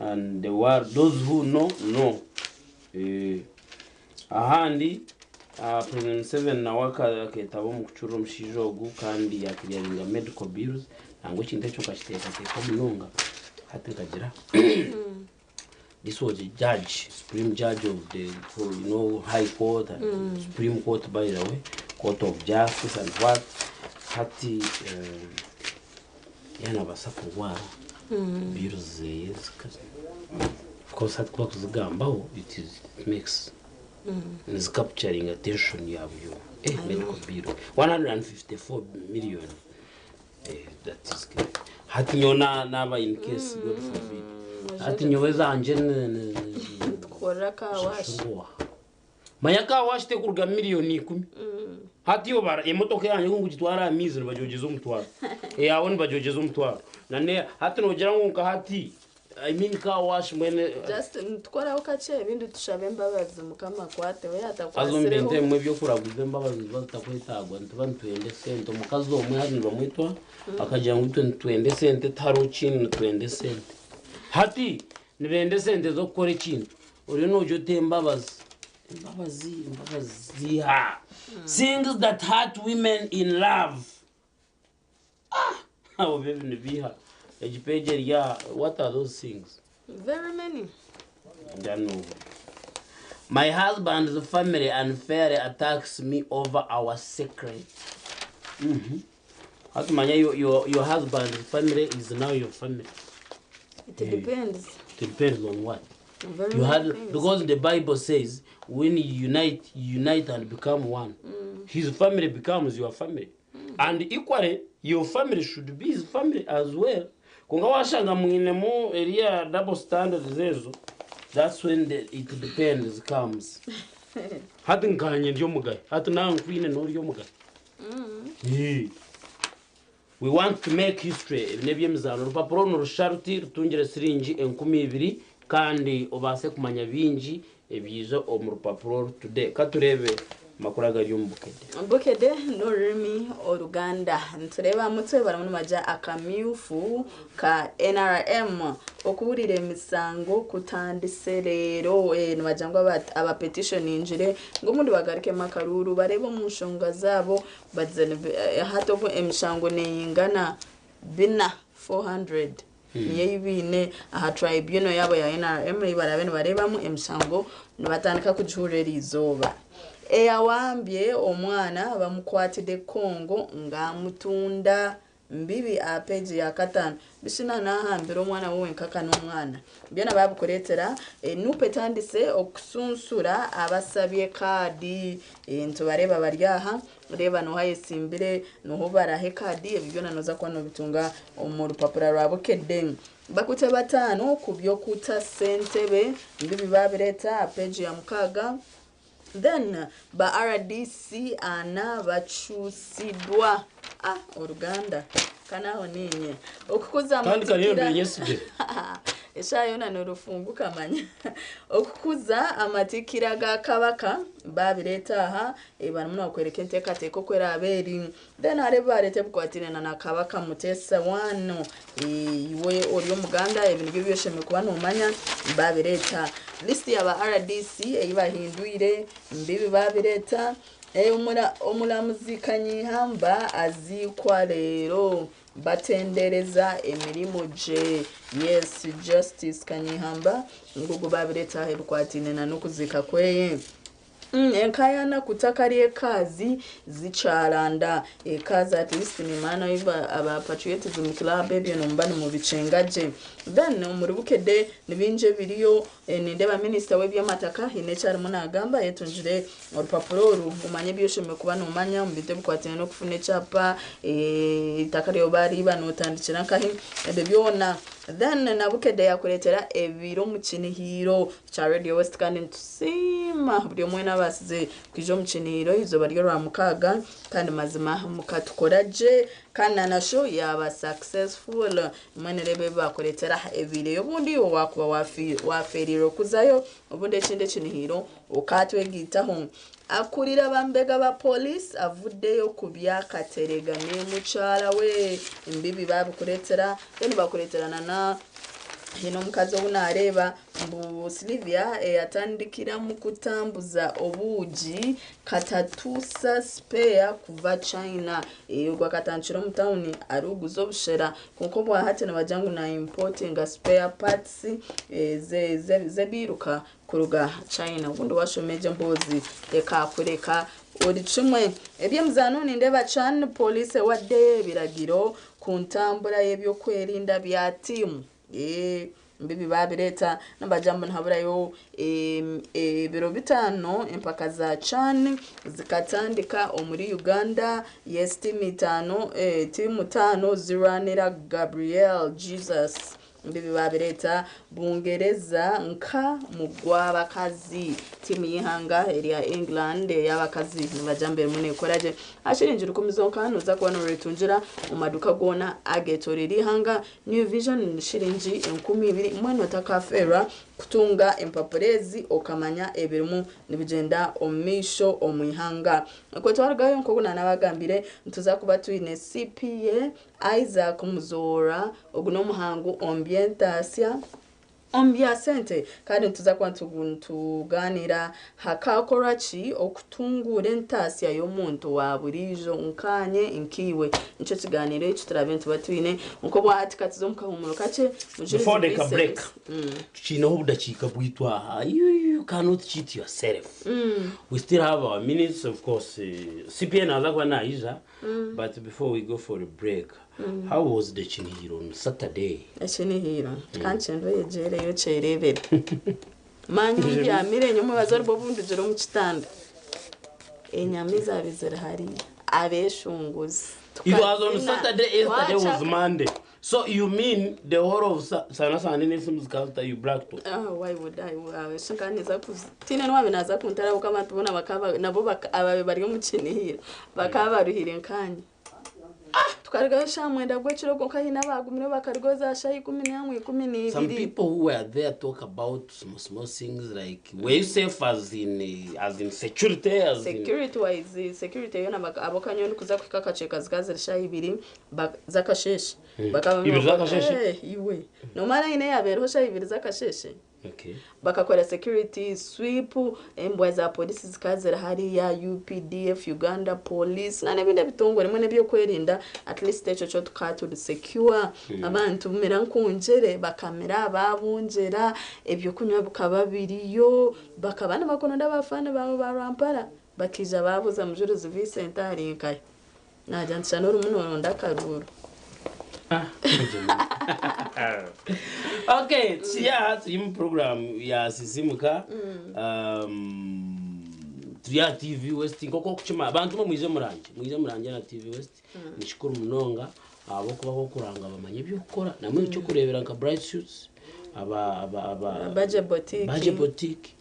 and the word those who know. Ahandi Pregnant 7 nawe aketaba mu kucurura omushijogu kandi yakiriyaringa medical bills nangwe kintu ekyo kashiteeka munonga hati nkagira this was a judge, supreme judge of the high court and supreme court, by the way, court of justice and what hati yana basakuwa bills yes of course hati kwa kuzigambaho it makes is capturing attention you medical bill 154 million that is good hati nyona naba in case God forbid hati nyoweza anjene tukora kawashi mayaka washite kuruga miliyoni 10 hati yo bara emotoka yanyu ngugitwara amizi bajogeza umutwaro yawone bajogeza umutwaro nane hati nogera ngonka hati I mean ka wash mwene just tukora ukache ibindi tushabe mbabazi mukama kwate we azombente mwe byo kuraguze mbabazi batakwitagwa ntubantwende sente mukazo omwe hari bamwitwa akagira ngo twende sente taro chini twende sente hati nibende sente zo gukora ikintu uri nojo tembabazi ha things that hurt women in love how baby nibiha Ejipeje ya what are those things? Very many. My husband's family unfairly attacks me over our secret. Your husband's family is now your family. It depends. It depends on what? Very because the Bible says when you unite and become one. His family becomes your family. And equally, your family should be his family as well. Kunga washanga mwinemo area double standard zezo, that's when it depends comes. Hati nkanye ndiyo mugaye, hati na nkwine noriyo mugaye. We want to make history. Nebye mizano rupapuro nurusharuti rutungire siringi 12 kandi obase kumanya bingi ebyizo mu rupapuro today katurebe makuraga y'umbukede n'ururimi Oluganda ntureba mutwe baramu maja akamyufu ka NRM okuburire emisango kutandise rero nibajangwa aba petition injire ngo mundi bagarike makaruru barebo mu nshonga zabo bazene hatovo emishango neyingana bina 400 yeyibine aha tribunal yabo ya NRM ibarabe barebamu emishango nibatandika kujurera izoba eyawambye omwana bamukwatide Kongo ngamutunda mbibi apeji ya katano bishina nahambira omwana wowe nkaka n'omwana byona babukoretera nupetandise okusunsura abasabye kadi ntubareba baryaha reba no hayesimbire no barahe kadi ebyona noza kwa no bitunga mu rupapura rwabukedde bakute batano kubyo kuta sentebe mbibi babireta apeji ya mukaga. Then ba RDC ana bachusidwa Oluganda kanaho ninye okukuza amatikira eshayona norufunguka manya okukuza amatikira ga kabaka babireta aha banamuna kwereka enteka teko kwera aberi then areba arete bukwatirana na kabaka mutesa wano iwe ori omuganda ebintu byesheme kuba no manya babireta list ya ba RDC eyibahinduire mbibi babireta omulamuzi Kanyihamba azikwa rero batendereza emirimo je yes justice Kanyihamba ngugu babireta hebukwatine no kuzika kweye enkayana kutakariye kazi zicharanda ekaza at least ni mana iba aba patriotism club ebyo nombani mu bicengaje then umurubukede nibinje biriyo nindeba minister w'ebyamataka inechari munagamba yetunjire urupapuro rumanye byosheme kuba no manya mbite bukwatine no kufune chapa itakariyo bari banotandikira kahi ebyona then nabukede yakuretera ebiro mu kinihiro cha Radio West kandi ntusima buri mwena basize kwijo mu kinihiro izo bari rwa mukaga kandi mazima mukatukoraje kandi nasho yaba successful mwene rebe bakuretera ebire ubundi wakuba waferiro kuzayo ubundi kinde kinihiro ukatwe gitaho akurira bambega ba police avuddeyo kubyakaterega ne muchala we imbibi babukuretera then bakureterana na hino mukazo unareba mbu Silvia yatandikira mu kutambuza obuugi katatusa spare kuva China gwa katandikira mu town aruguza obushera kuko bwahate nabajangu na importing spare parts zebiruka kuruga China ubundi washomeje mbozi ekakureka odi chimwe ebyemuzano ndeba chan police wadde biragiro ku ntambula y'ebyo kwerinda bya timu mbibi babireta nabajambo nhaburayo biro bitano empaka za chan zikatandika omuri Uganda yes timu tano ziranira Gabriel Jesus mbibi babireta bungereza nka mugwabakazi timu yihanga area England y'abakazi nabajambe mune koraje ashirinjira ukomizo nkano za kubona retunjira umaduka gona agetoreri hanga New Vision shirinji 12 mwana takafera kutunga empapurezi okamanya ebirimu nibigenda omisho omwihanga ko twaragayo nkoguna nabagambire ntuza kuba tuine CPA Isaac Muzora oguno muhangu ambiasente kandi tuza tuganira hakakorachi okutungura entasya y'omuntu wa burijo nkanye inkiwe nico kiganiro ekyo turabentu batwine nko bwatikatizo mukahumulo kace before the break chino obudakika bwitwa you cannot cheat yourself we still have our minutes of course CPN azakwa naija but before we go for a break how was the Chinihiro on Saturday? Chinihiro kanchendo yejere yo cherebere manyi ya mire nyuma bazari bobundujero mu kitanda enyamiza bizera hari abeshunguzi it was on Saturday. Yesterday was Monday. So you mean the whole of Sana Nisim's culture you black to? Oh, why would I? Shankaniza tina no abinaza kuntara ukama tubona bakaba nabo ababe bari mu Chinihiro bakaba ruhire nkanye tukariga shamwenda gwechiro ko kahina bagumire bakarigoza shayi 11 some people who were there talk about small things like were you safe as in security wise security yona abokanyo kuza kwikakacheka zikaze shayi 2 zakasheshe bakaba zakasheshe iwe no mara ine yabero shayi 2 zakasheshe. Okay. Bakakora security sweep embwa za police zikazera hari ya UPDF Uganda police na nebinde bitongore mwe nebyo kwerinda at least echo cyo tukatu secure abantu mera nkunjere bakamera babunjera ebyo kunywa bukaba biriyo bakabana bakononda bafana babo barampara bakija babuza mujuruzi Vincent arinkaye najantsha no rumuntu ndakaruru. Okay, tia team program ya Sisimuka Tria TV West ngoko kuchima abantu mwize muranje na TV West nishukuru munonga abo kuba kuranga bamanye byo gukora namwe cyo kurebera nka Bright Shoots aba Baje Boutique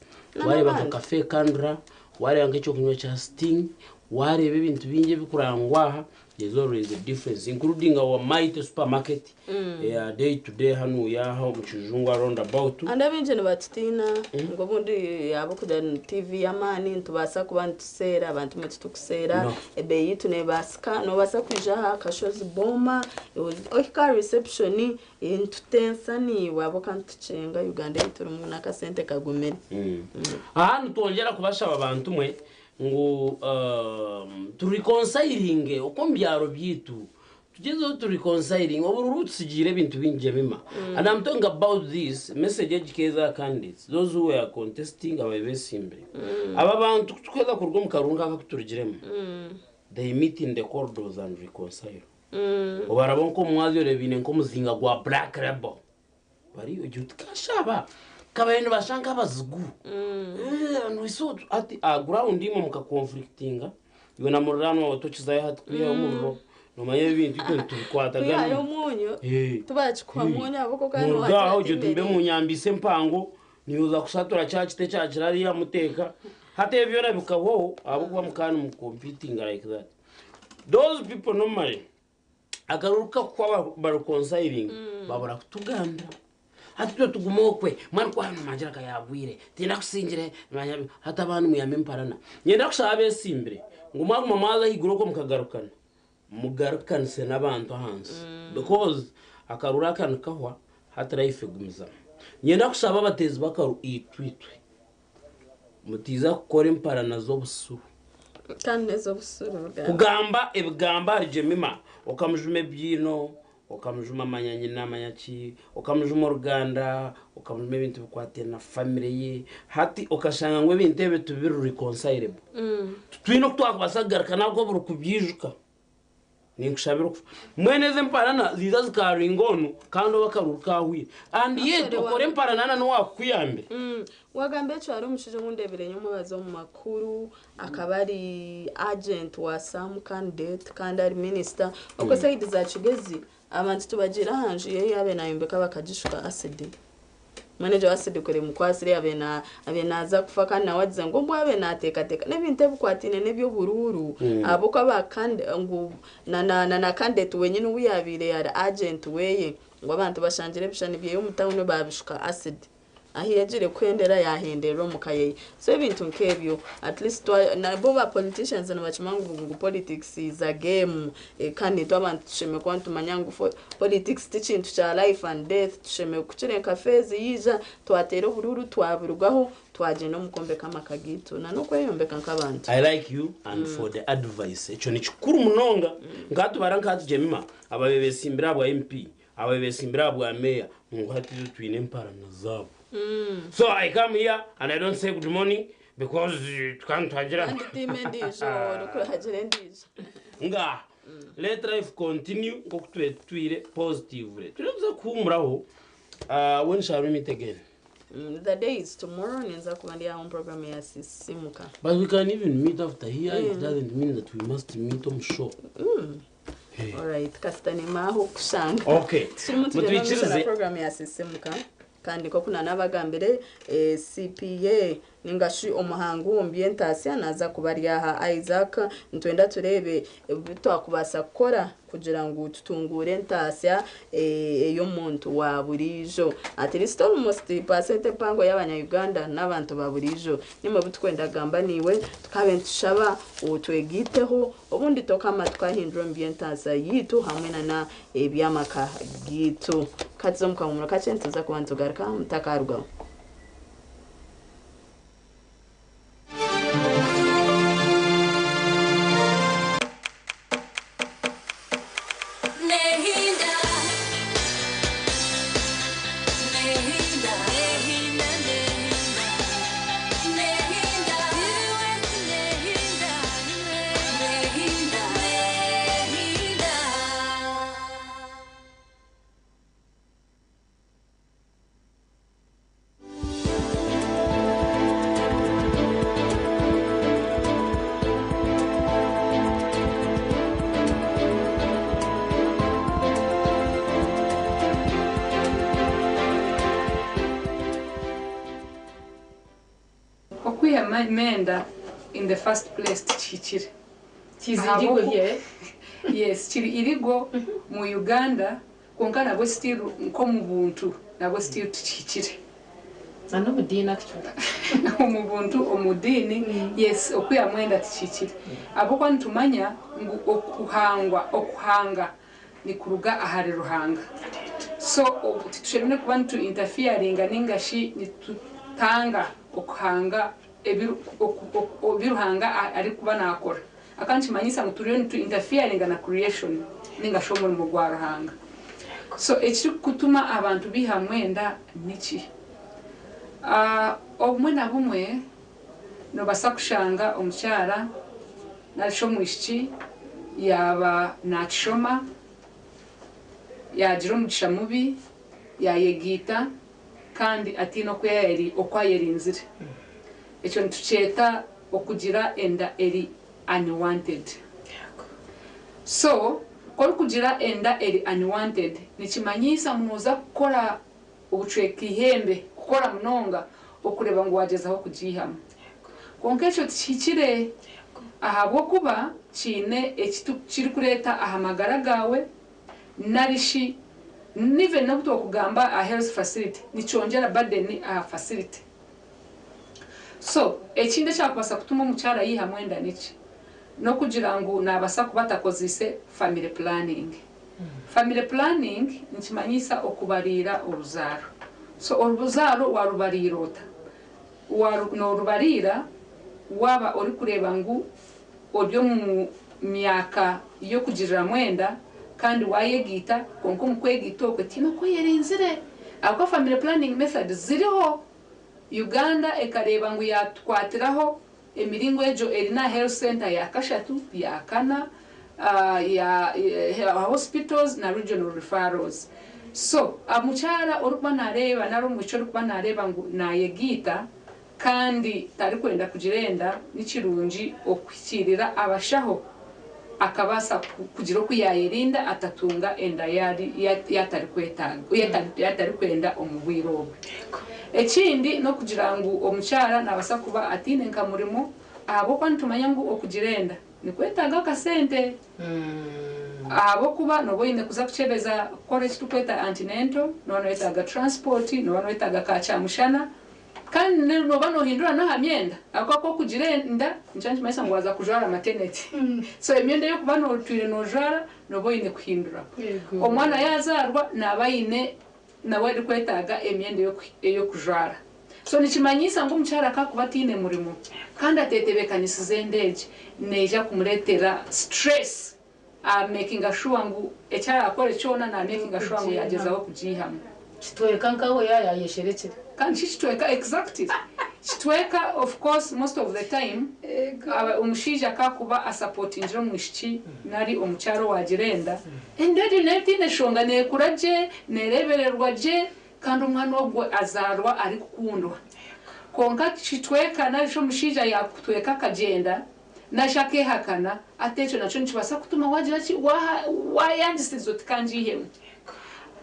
wari baka cafe Kandra wari angecho kunywa cha Sting wari ibintu binge bikurangwa. There's always a difference, including our mighty supermarket. Day to day, hanu ya how muchujungwa around about. And abenje ne batitina ngo bundi yabo kuja TV yamani ntubasa kuba ntusera abantu mutukusera ebe yitu ne baska no basa kuja kashozi boma okika reception intutensani wabo kantucenga Uganda yitu mu nakasente kagumere. Aha ntongera kubasha abantu mwe ngo turikonsiringe uko mbyaro byitu tugezo turikonsiringe oburutsigire ibintu binje bima and I'm talking about this message educator candidates those who were contesting ababesimbe aba bantu tweza kurwo mu karunga akakuturigiremo they meet in the corridors and reconcile obarabon ko mwazi rebine nko muzinga gwa Black Rebel bari ujutkashaba kabayendo bashanga bazugu no iso ati ground imo muka conflictinga yona murano watochiza hati kuya umuro no maye bintu ko tukwata gani ya umunyo tubachikwa munyo aboko kandi wacha ngaho je tumbe munyambise mpango niuza kusatura chachite chachirari ya muteka hata evyo na bikawo abo kuba mukana mu competing like that those people normally agaruka kwa barukonsiring babura kutuganda hatuto tugumokwe mwana kwa manjira kayabwire tinda kusingire hata abantu muyame mparana nyenda kushabe simbire ngumwa mamaza higuroko mukagarukana mugarukanse nabantu hanze because akarura kan kahwa hata life gumiza Nyenda kusaba abatezi bakaru itwitwe mutiza gukora imparana zo busuru kandi nezo busuru kugamba ebigamba arijemima okamujume byino okamujuma amanyanyi n'amanyaki okamujuma uruganda okamujuma ibintu bikwatiye na family ye hati okashanga ngo ibintu ebitu biru reconcilable twino twakubasagara nabwo buri kubyijuka ninkushabira mwene ze mparana ziza zikaringonu kandi bakaruka hwi and yet okore mparana no wakwiyambe wagambe cyo ari umushije nkundebere nyumubazo mu makuru akabari agent wa some candidate kandi ari minister uko side za Kigezi abantu tubagira hanje yabe nayombeka bakajishuka acid manager wa acid kore mukwasire abenaza kufa kandi nawagize ngo mbo abenateka n'ibintu bikwatine nebyo bururu abo ko bakande ngo na candidate wenyine uyabire ya agent weye ngo abantu bashanjire bishani bye umutawuno babishuka acid ahiyagire kwendera yahendera mukaye so ibintu nkebyo at least nabo ba politicians na bachimangu ngo politics is a game kandi to abantu tusheme kwantu manyangu politics tichintu cha life and death tusheme kucirenka fezi yiza twatera bururu twabirugaho twaje no mukombe kama kagito na no kweyombeka nk'abantu. I like you and for the advice echo ni chikuru munonga ngatu barankatu jemima ababebesimbira bwa MP ababebesimbira bwa mayor ngo hati twine imparana zabo. So I come here and I don't say good morning because you can't hajira. Nga let life continue ngokutwire positively. Tunaza kumraho when shall we meet again? The day is tomorrow ninza kuandia on program ya Sisimuka. But we can even meet after here. It doesn't mean that we must meet on show. Hey. All right, kastani maho kushanga. Okay. Mutwichirize program ya Sisimuka. Kandi ko kuna nabagambere CPA ningashi umuhangu ambientasi anaza kubari aha Isaac ntwenda turebe bitwakubasa gukora kugira ngo tutungure ntasya yo muntu wa burijo at least almost % pango y'abanya Uganda n'abantu ba burijo nimwe bitwenda gamba niwe tukabentushaba utwegiteho ubundi tokama twahindura ambientasi yitu hamwe na ebyamaka gitu kazomuka mu kacyentuza kubantu garka mutakarwa. Menda in the first place tichiri yes chiri irigo mu Uganda konka nabo still nko mu buntu nabo still tichiri ano mudina kichura mu buntu omudini yes okuya mwenda tichiri abo kwa ntumanya okuhanga ni kuruga ahari ruhanga so tushobora kuba ntu interfering ningashi nitutanga okuhanga ebiruhanga ari kuba nakora akanchi manyisa muturiyo ntu interfering na creation ninga shomo mu gwaruhanga so ekiri kutuma abantu biha mwenda niki obumwe na bumwe no basakushanga omukyara nashomo ishiki yaba nakishoma yagira umugisha mubi yayegita kandi atino ko yari okwayerinzire echo ntucheta okugira enda eri unwanted so kol kugira enda eri unwanted nikimanyisa munoza gukora ubucweka ihembe gukora munonga okureba ngo wagezaho kujihama konke echo tikire ahabo kuba chine ekitu kiri kureta ahamagara gawe narishi nive nabuto kugamba a health facility nichongera burden a facility so ekinde cyakubasa kutuma umucyara yiha mwenda niki no kugira ngo nabasa kubatakozise family planning family planning nikimanyisa okubarira uruzaro so orubuzaro warubarirota norubarira waba uri kureba ngu oryo mu myaka yo kugirira mwenda kandi wayegita konko mukwegita okwetima ko yerenzire ako family planning method ziriho Uganda ekareba ngu yatwatiraho emiringo ejo erina health center ya kashatu ya kana ya hospitals na regional referrals. So amuchara orukuba nareba naro mucho orukuba nareba ngu nayegita kandi tari kwenda kugirenda n'ikirungi okwikirira abashaho akabasa kugira okuyayirinda atatunga enda yatari kwetaga yatari kwenda omubwiro. Ekindi no kugira ngu omuchara nabasa kuba atine nka murimo abo kwantumanya ngu okugirenda nikwetaga akasente abo kuba no boyine kuza kuchebeza college tukweta antenatal no wetaga transport no wetaga kachamushana kandi no bano hindura no hamyenda akako kugirenda nchanchi maisa ngwaza kujara maternity so emyenda yo kuba no twire no jara no boyine kuhindura omwana yazarwa nabayine nawe rikwetaga emyenda yo kujara so nikimanyisa ngo muchara akakubatine murimo kandi atetebekanisize ndeje neja kumuretera stress making sure ngu ekyara akore cyona na making sure ngu yagezaho kujihamu kitweka nkaho yayesherekere kandi kitweka exactly kitweka of course most of the time umushija akakuba asupporting njiro mwishiki nari omucharo wagirenda endedi netine shonga nekuraje nerebererwa je kandi umwana obwo azarwa ari kukundwa konka kitweka narisho mushija yakutweka kagenda nashake hakana atecho nacho nchibasa kutuma wagira ki wayandisizo tikanjihemu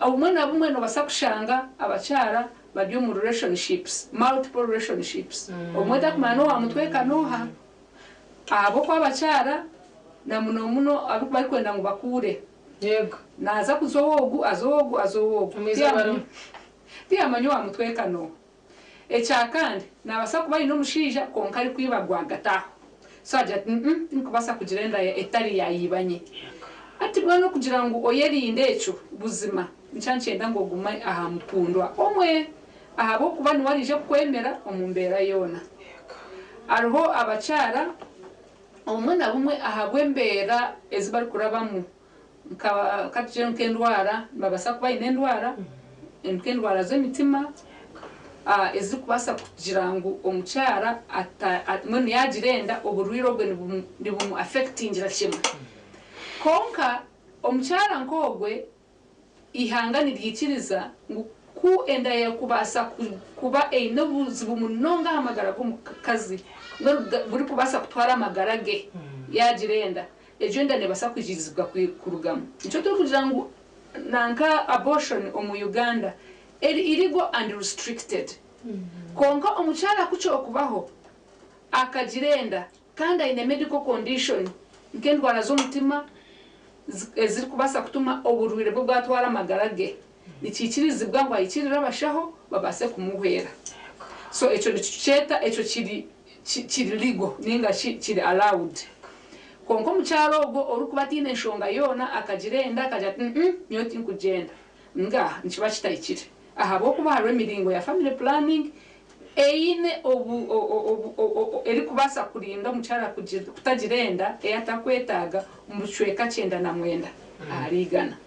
umwana bumwe no basa kushanga abachara badyo mu relationships multiple relationships omweta kumano wa mutweka noha abo kwa abachara na muno abari kwenda ngo bakure yego naza kuzowogu azowogu tiya manyo wa mutweka no ecyakandi nabasa kuba ino mushija konka ari kwibagwa gataho saja nkubasa kugirenda etari yayibanye ati bwana kugira ngo oyerinde eco buzima ncyancyenda ngo guma aha mukundwa omwe ahabo kuba ni warije kwemera omumbera yona ariho abachara omwe na bumwe ahabwembera ezibari kurabamu katije nkendwara babasa kuba inendwara nkendwara z'emitima ezi kubasa kugira ngo omuchara atmwe yagirenda oburwiro bwe ni bumu affecting rashima konka omuchara nkogwe ihangani ryikiriza ngo ku enda ya kubasa kuba einobuzibu munonga hamagara kazi buri kubasa kutwara amagarage yagirenda ejenda ne basa kujizibwa kurugamo ico turi kugira ngo nanka abortion omu Uganda illegal and restricted konka omuchara kucho okubaho akagirenda kandi ine medical condition nkendwara z'omutima eziri kubasa kutuma oburwire bwo bwatwara amagarage nikikirizibwa ngo ayikirira abashaho babase kumuhwera so eco niceta eco kiri legal ninga kiri allowed konko mucharo go orukubatine nshonga yona akagirenda akaja nyoti nkugenda nga nchiba kitayikire ahabo kuba harwe miringo ya family planning eine eri kubasa kurinda muchara kutagirenda eyatakwetaga umuchweka 9 arigana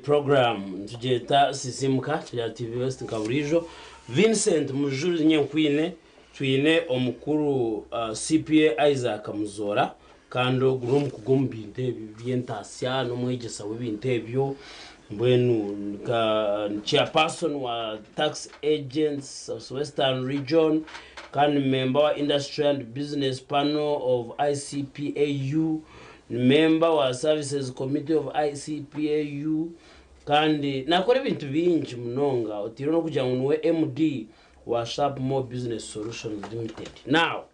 program tujeta sisimka ya TV West Nkaburijo Vincent Mujuri Nyenkwine twine omukuru CPA Isaac Muzora kando gurum kugumbinte byentasia no mwegesa w'ibintebyo mbwenu chairperson wa tax agents of Western region, kandi member wa industry and business panel of ICPAU, member wa services committee of ICPAU, kandi nakora ibintu bingi munonga utiro no kugira ngo we MD wa Sharp More Business Solutions Limited. Now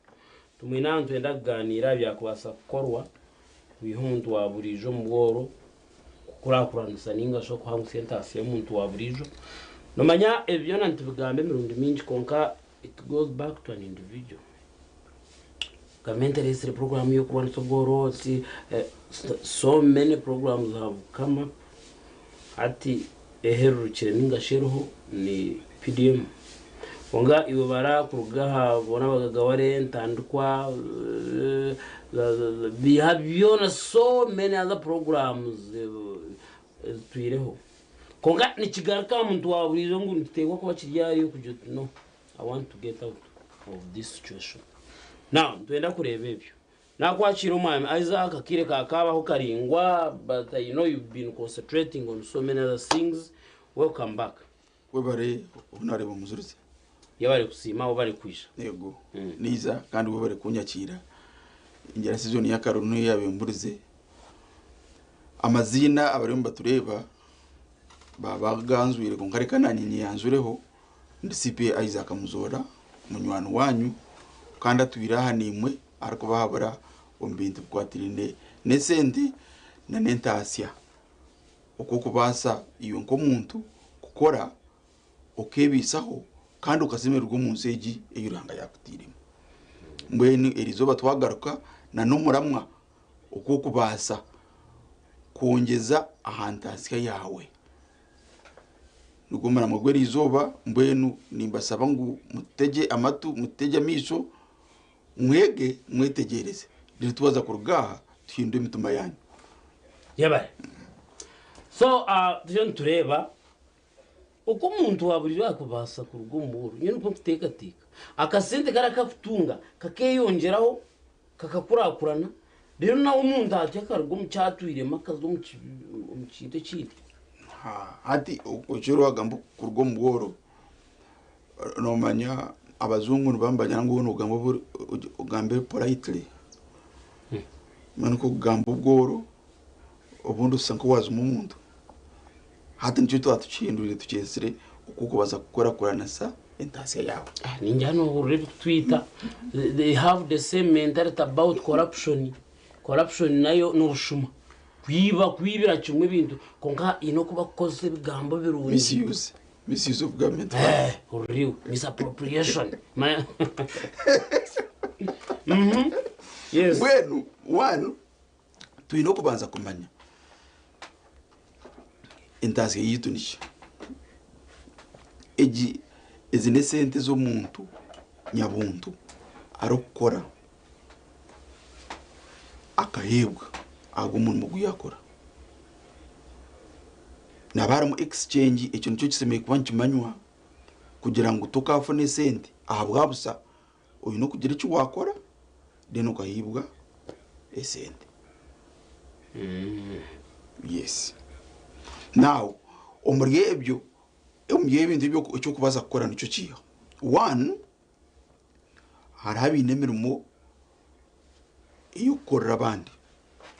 tumwina ntwenda kuganira byakubasa gukorwa wihumuntu wa burijo mubworo kurakuranisa ninga sho kuhanga sentasi ya muntu wa burijo nomanya ebyo nantubigambe mirundi mingi konka it goes back to an individual. Government is a program you want to go so many programs have come up ati eherukire ninga sheruho ni PDM onga ibara kurugaha bona bagagaware ntandukwa we have so many other programs tuireho konga ni kigaraka muntu wa burizo ngo ntegwa ko bakiryayo kujyo no I want to get out of this situation. Now tuenda kureba ebyo nakwakira umwami Isaac akire kakabaho karingwa, but I know you've been concentrating on so many other things. Welcome back. Webare unareba muzuruze yabari kusima obari kwisha yego niza kandi webare kunyakira ingera season ya karunu yabe mburize amazina abaremba tureba babaganzwire konkari kananyi yanzureho ndi CP Isaac Muzora munywano wanyu kandi atwira nimwe ariko bahabura ombintu kwatirinde nesente na nentasia okuko basa iyo nko muntu gukora okebisaho kandi ukasemerwa umunseji eyuranga yakutirimo mbweni erizoba twagaruka na numuramwa okuko basa kongeza ahantasika yawe nugomara mugweri izoba mbwenu nimbasaba ngo mutege amatu mutege amiso mwege mwetegereze ndi tubaza kurugaha twinde mituma yanyu yabaye. So tujon tureba uko umuntu waburira akubasa kurugumuru nyine uko teka akasente karakafutunga kakeyongeraho kakakurakurana rero nawo umuntu ajya karugumu cyatwire makazo mu kite kite ati ukiro wagambo kurugumu woro no manya abazungu bambanya ngo ugambo ugambe politely manuko gambo bworo obundi usanko waza umuntu hati nicyo twatucindurire tukesire ukuko baza gukora kurana sa entasiya yawe ninjano urebe Twitter they have the same mentality about corruption nayo n'ubushuma kwibira kimwe bintu konka ino kuba koze bigambo birungi misuse of government real misappropriation yes wenu one tuino kubanza kumanya entasiya yitu nisha eji ezine sente zo muntu nyabuntu arokora akahebwa agumuntu muguyakora nabara mu exchange icyo nicyo kisemeye kuba nkimanywa kugira ngo tukafone sente ahabwabusa uyu no kugira icyo wakora deno kahibwa esente yes now umurgebyo umuyebindi byo cyo kubaza gukora nicyo kiyo one harabi nemirimo iyo korera abandi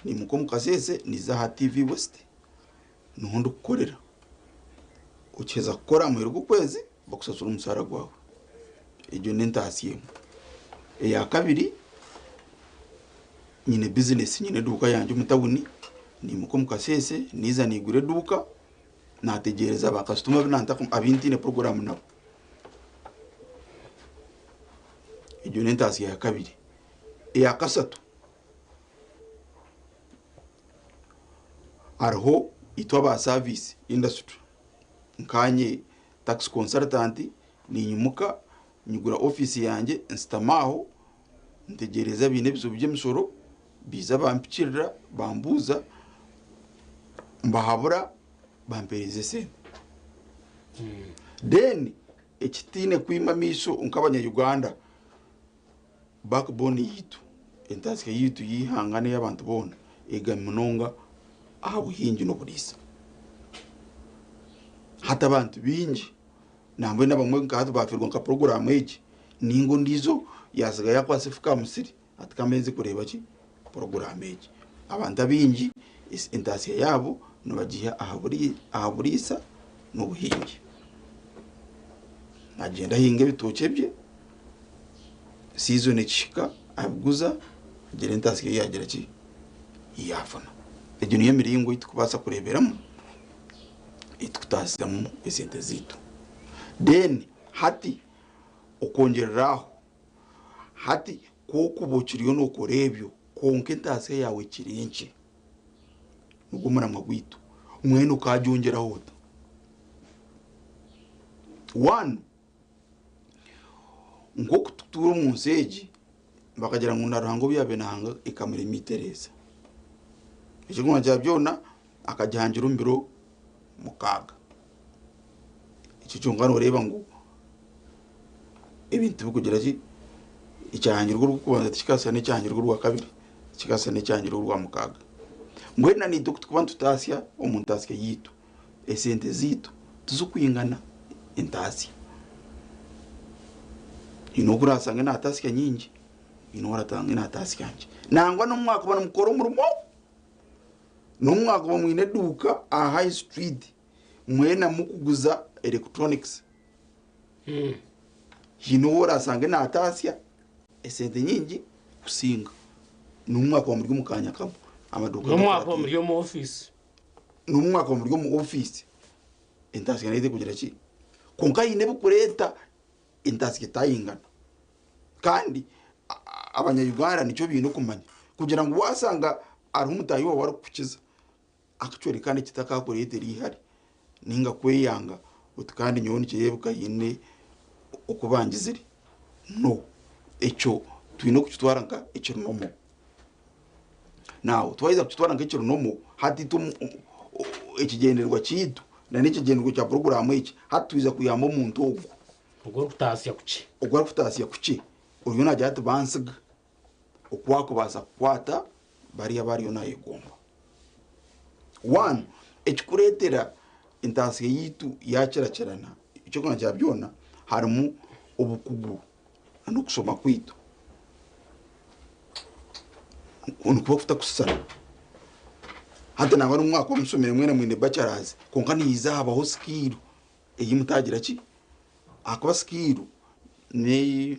ni muko mukasese ni za TV West nuhundo gukorera ukeza gukora mu rugo kwezi bakusasura umusara gwawe ejo nentasiye ya kabiri nyine business nyine duka yanje mutabuni ni muko mukasese niza nigure duka nategereza aba customer binanta abintine program nabo ejo nentasiye ya kabiri ya kasatu arho itwa service industry nkanye tax consultant ni nyumuka nyigura office yanjye instamaho ntegereza bine bizo by'emisoro biza bampikirira bambuza mbahabura bampereze se then ekitine kwimamisho unkabanya Uganda backbone yitu entasika yitu yihangane y'abantu bona ega munonga abuhingi no burisa hata abantu bingi namwe nabamwe nkatu bafirwa nka program egi ningo ndizo yazaga yakwasifuka musiri atakamenze kureba ki program egi abantu bingi intasiya yabo nubagiha ahaburisa n'ubuhingi agenda hinga bitoke bye season ikishika abuguza agera intasiya yagira ki yafana ejo niyo miringo itukubasa kureberamo itukutasizamu esente zitu then hati ukongereraho hati kokubukiriyo nokorebyo konke intasiya yawe kirinki nugumana magwitu mwene ukajongeraho one ngo kututura mu nseji bakagira ngo narango byabe nanga ikamera imitereza ikiguma cya byona akajyangira umbiro mukaga ikicungano reba ngo ibintu bikugira ki icyangirwa rukubanza tikasa n'icyangirwa rwa kabiri kikasa n'icyangirwa rwa mukaga mwena ni kuba tutasya umuntu asya yitu esente zitu tuzukwingana intasiya kurasanga natasya nyingi waratanga natasya nyingi nangwa no mwaka bana mukoro murumo no mwaka bamwine duka a high street mwena mukuguza electronics warasanga natasya esente nyingi kusinga no mwaka muri mukanya kamo amaduka no mwaka muri mu office no mwaka muri mu office intasiya nide kugira ki konka yine bukureta intasiya tayingana kandi abanyayuganda nicyo bintu kumanya kugira ngo wasanga ari umutayi wa warakukiza actually kandi kitakakorete rihari ninga kweyanga utukandi nyoni kiyebuka yine ukubangiziri no echo twino kutwaranka ikirunomo now twayiza kutwaranka ikirunomo hati tum ikigenderwa kitu na n'ikigenderwa cya program iki hatuiza kuyamba umuntu ubwo kutasya kuki uyu najya atubansiga ukwakubasa kwata bariyo nayigomba one ekikuretera intasiya yitu yakirakerana icyo kana cyabyona harimo ubukugu no kusoma kwitu unukuba kufita kusana hata nabana umwaka w'umusomero mwene mwine bachelors konka nizabaho skill eyi mutagira ki akaba skill ne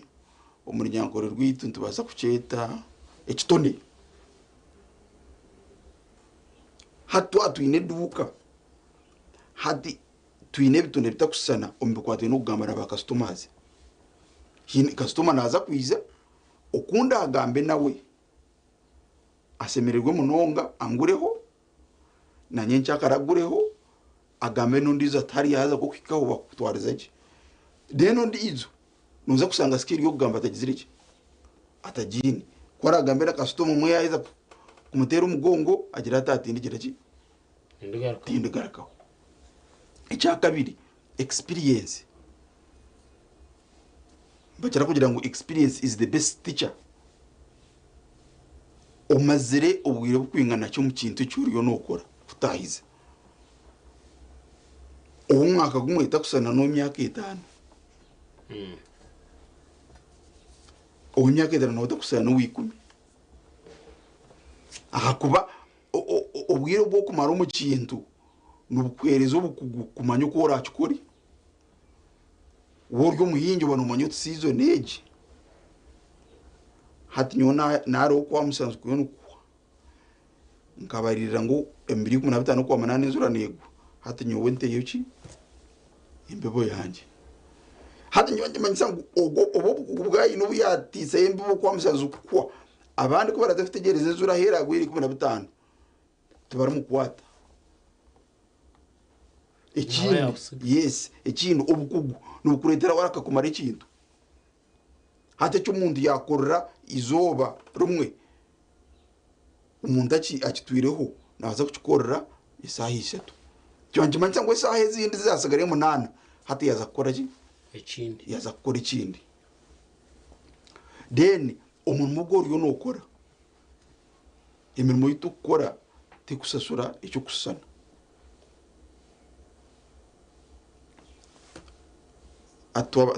umuryango rw'itu ntubasa kuceta ekitone hatu atuine duka hadi tuine bitone bitakusana ombikwate no kugambara ba customers hini customer naza kwiza ukunda agambe nawe asemererwe munonga angureho na nyencha karagureho agambe nondiza atari yaza kukwikaho bakutwariza ki deno ndizo nuza kusanga skill yo kugamba atagizira iki atagini kwara agambe na customer mwe yaza kumutera umugongo agira atatindigira ki tindigarakaho icya kabiri experience bachara kugira ngo experience is the best teacher omazire ubwire bukwingana cyo mu kintu cyuriyo nokora kutahize umwaka gumwe itakusana no myaka 5 myaka 5 no itakusana no 10 akakuba ubwire bwo kumara mu kintu nubukwerezo kumanya uko uracukuri woryo muhingi bano manyo season age hati nyona naro kwa musanzwe kuyo nkabarira ngo 2015 kwa 8 nzura nego hati nyowe nteye ki imbebo yanje hati nyonje manyisa obo bwayi no yatise imbebo kwa musanzwe kwa abandi ko baradafitegereza nzura hera gwiri 15 tubara mu kwata ikintu yes ikintu obukugu nukuretera waraka kumara ikintu hate cyo umuntu yakorera izoba rumwe umuntu akitwireho naza kucikorera isaha 3 cyanje manza ngo isaha ezindi zasagare 8 hate yaza gukora ikindi yaza gukora ikindi then umuntu mugori yo nokora imirimo yitukora tikusasura icyo kusana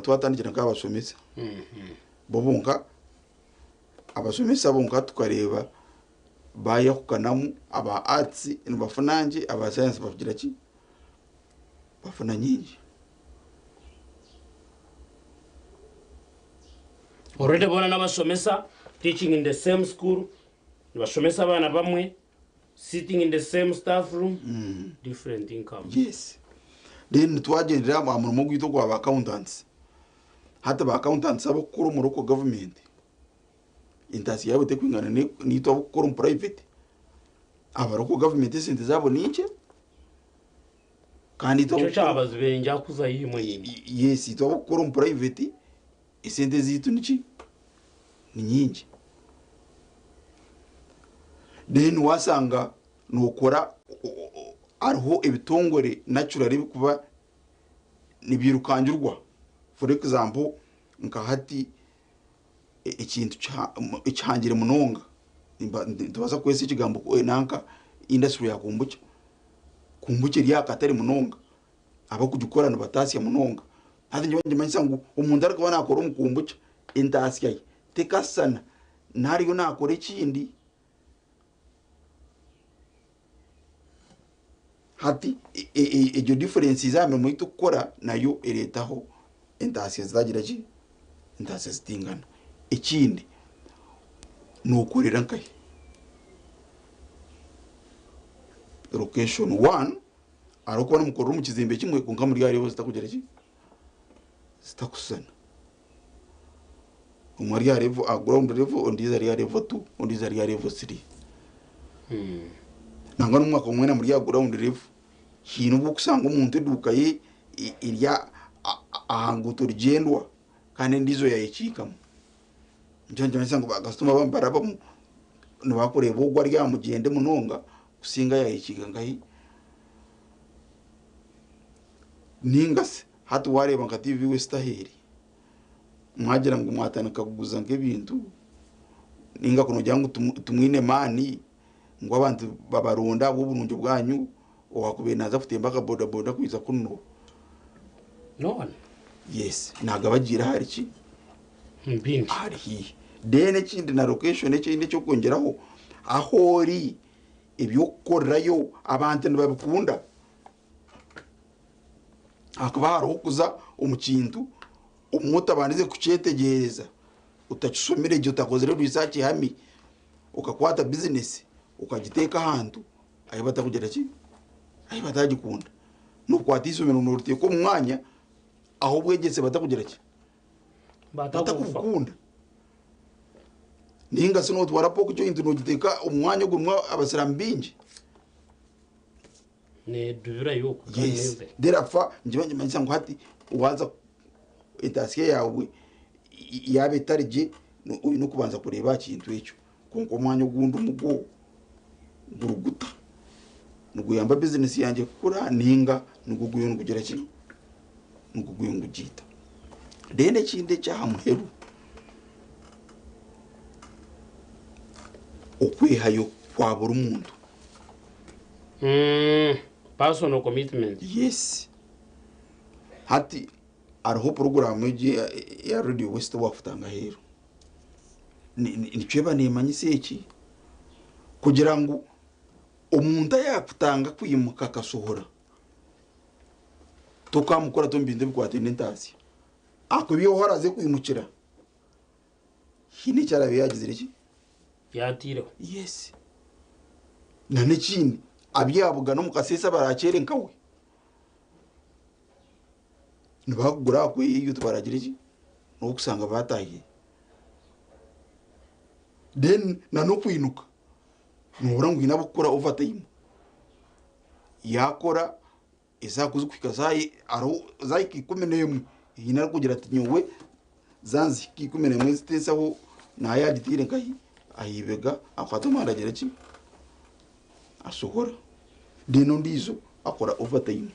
twatandikira nk'abasomesa bo bonka abasomesa bonka tukareba bayakukanamu aba arts bafunanje aba science bavugira ki bafuna nyingi already bona n'abasomesa teaching in the same school basomesa abana bamwe sitting in the same staff room different income. Yes, then twagendera mu gwito kwa accountants hata ba accountants abo kuru mu roko government intasi yabo tekwingana ni to kuru mu private abaroko government sente zabo ninche kandi to cyabazi benja kuza yimwe yindi. Yes, to kuru mu private isente zitu nichi ni nyingi. Then wasanga nukora ariho ibitongore naturally bikuba nibirukanjurwa. For example nkahati ikintu cyangire munonga ntibaza kwese ikigambo nanka industry yakumbuke ryakatari munonga aba kugikorana batasi ya munonga hadi njye manyisa ngo umuntu ariko banakora umukumbuke indasi yayi tekasana nariyo nakora ikindi hati ejo difference izamwe mu itukora nayo eretaho indasi zagira ki indasi zitingana ikindi nukorera nkaye location 1 ariko n'umukoro mu kizimbe kimwe kunka muri yari bose takugera ki zitakusana umuri ya level a ground level ondiza ya level 2 ondiza ya level 3 nanga n'umwaka umwe na muri ya ground level hino bukusanga umuntu edukaye irya ahanguto rigendwa kandi ndizo yayicikamo njanje nsanga bagastuma bambara bamwe nibakore bogwa rya mugende munonga kusinga yayicika ngahi ningase hatu wareba nka TV Westaheri mwagira ngo mwatana kaguza nk'ibintu ninga kuno jangu tumwine mani ngo abantu babaronda b'ubununjo bwanyu wakubenaza futemba ka boda boda kwiza kuno no. Yes, nagabagira hari ki mbindi hari dene kindi na location ekindi cyo kongeraho ahori ibyo korayo abantu babikunda akabaro kuza umukintu umutabanize kucetegereza utacusomere je utakozere research hami ukakwata business ukagiteka hantu ayo batakugera ki ayo batagikunda nukwatizomero n'urutiye ko mwanya aho bwegetse batakugera ki batakukunda ninga sino twarapo kucyo intu nogiteka umwanya gumwa abasirambinje ne dubira yuko yes derafa njye manyisa ngo hati waza intasiye yawe yabe tarije uyu no kubanza kureba kintu ecyo kunko mwanya gundi umugo guruguta nuguyamba business yanje kura ninga nuguguyo nugera ki nuguguyo ngujita dene kinde cyahamuheru okwehayo kwabura umuntu personal commitment. Yes, hati ariho program ya Radio West wafutanga hero ni cweba nemanyise iki kugira ngo umuntu yakutanga kwimuka kasohora tukamukora tombinde bikwate n'intasi akubiyo horaze kwimukira hini cyarabe yagizire iki yatiro. Yes, nane kindi abyabuga no mukasesa barakere nkawe nibagura ko iyo tubaragira iki no kusanga batahiye then nano kwinuka nubura ngo inabo gukora overtime yakora izakuze kwikazayi aro zayiki kumeneye hina kugira ati nyowe zanzi kikumeneye mwizitesaho na yagitire nkahi ayibega akwatuma aragira iki asohora dino ndizo akora overtime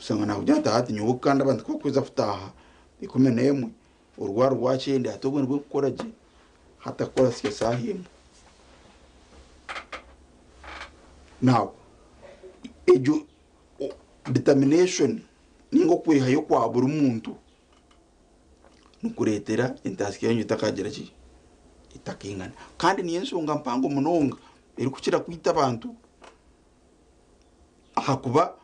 usanga naho byata hati nyowe kandi abantu ko kweza futaha ikumeneye urwaro rwacende atogwe rwo gukora je hatakora siasa himo now ejo determination ningo kwihayo kwa buri muntu nukuretera intasiki yanyu itakagira ki itakingana kandi niyo nsonga mpango munonga iri kukira kwita abantu ahakuba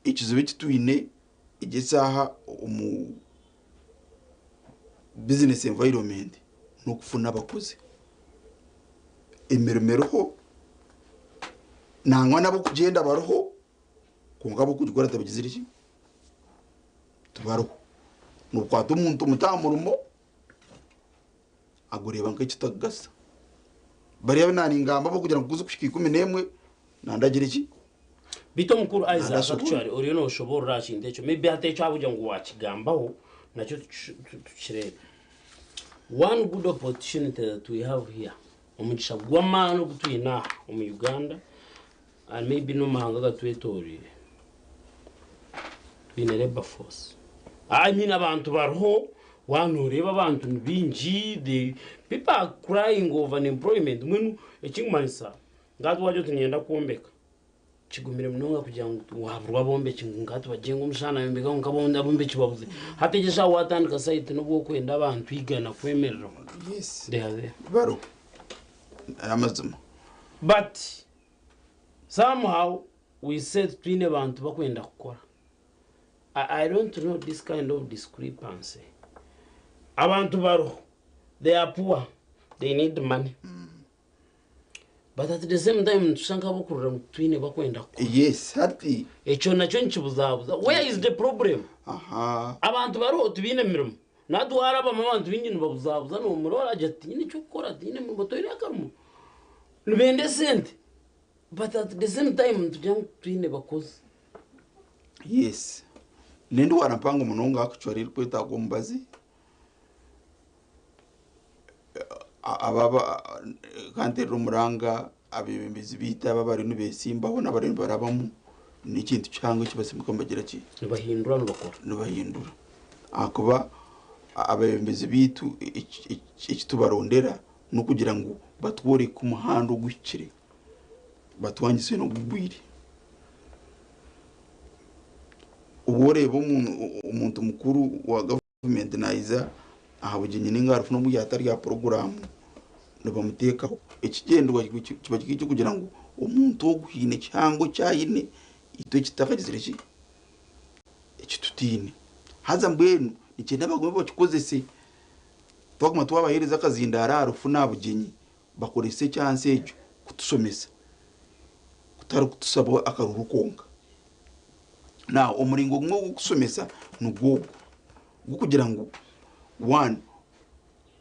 ikizibe kitwine igisaha umu business environment nokufuna abakozi emeremeroho nangwa nabo kugenda baroho kungabo kugikora tabigizira iki tubaroho nukwata umuntu mutamurumo agureba nk'ikitagasa bariya nani ngamba bo kugira ngo kuze kushika 11 nandagira iki bito mukuru Isaac actually uri no shobora rashinde cyo maybe atecha abuja ngo wakigambaho nacyo tukirebe one good opportunity that we have here umugisha gw'amano gutwina mu Uganda and maybe no mahanga gatwetori twine labor force I mean abantu barho wanureba abantu binji the people are crying over unemployment mwenu ekingumanisa ngatu wajo tunyenda kuombeka chigumire mnonga kugira ngo waburwa bombe ngatu bagenga umushana yembeka ngabonda bombe kibabuze hategesha watandika site no bwo kwenda abantu igana kwemerera yes they are there baro amazuma but somehow we said twine abantu bakwenda gukora I don't know this kind of discrepancy abantu baro they are poor they need money but at the same time tushanga bokurura mutwine bakwenda yes hati echo nacho nchibuzabuza where is the problem abantu baro tubine mirimo naduhara abantu bingine babuzabuza no murora ajati nyine cyo gukora dine mu botoire akarumo nubende sente but at the same time tujya twine bakoze yes nende warampanga munonga actually kwita gombazi ababa kandi rumuranga abibimbizi bita babari nubesimba bona bari barabamu n'ikintu cyangwa kibasimuka mbagira ki nibahindura nibahindura akuba abibimbizi bitu ikitubarondera no kugira ngo batwore ku muhando gwikire batwangise no gubwire uboreba umuntu mukuru wa government naiza ahabugenye n'ingarufu no mu yatari ya program nibamutekaho ikigendwa kibakiki kugira ngo umuntu wo guhine cyangwa cyayine ito kitakagizire ki ikitutine haza mbwenu ikenda bagomba bakikozese twaguma twabahereza akazindara arufu nabugenye bakorese cyanse cyo kutusomesa kutari kutusaba akaruhu konka na umuringo gwo gusomesa nugwo kugira ngo one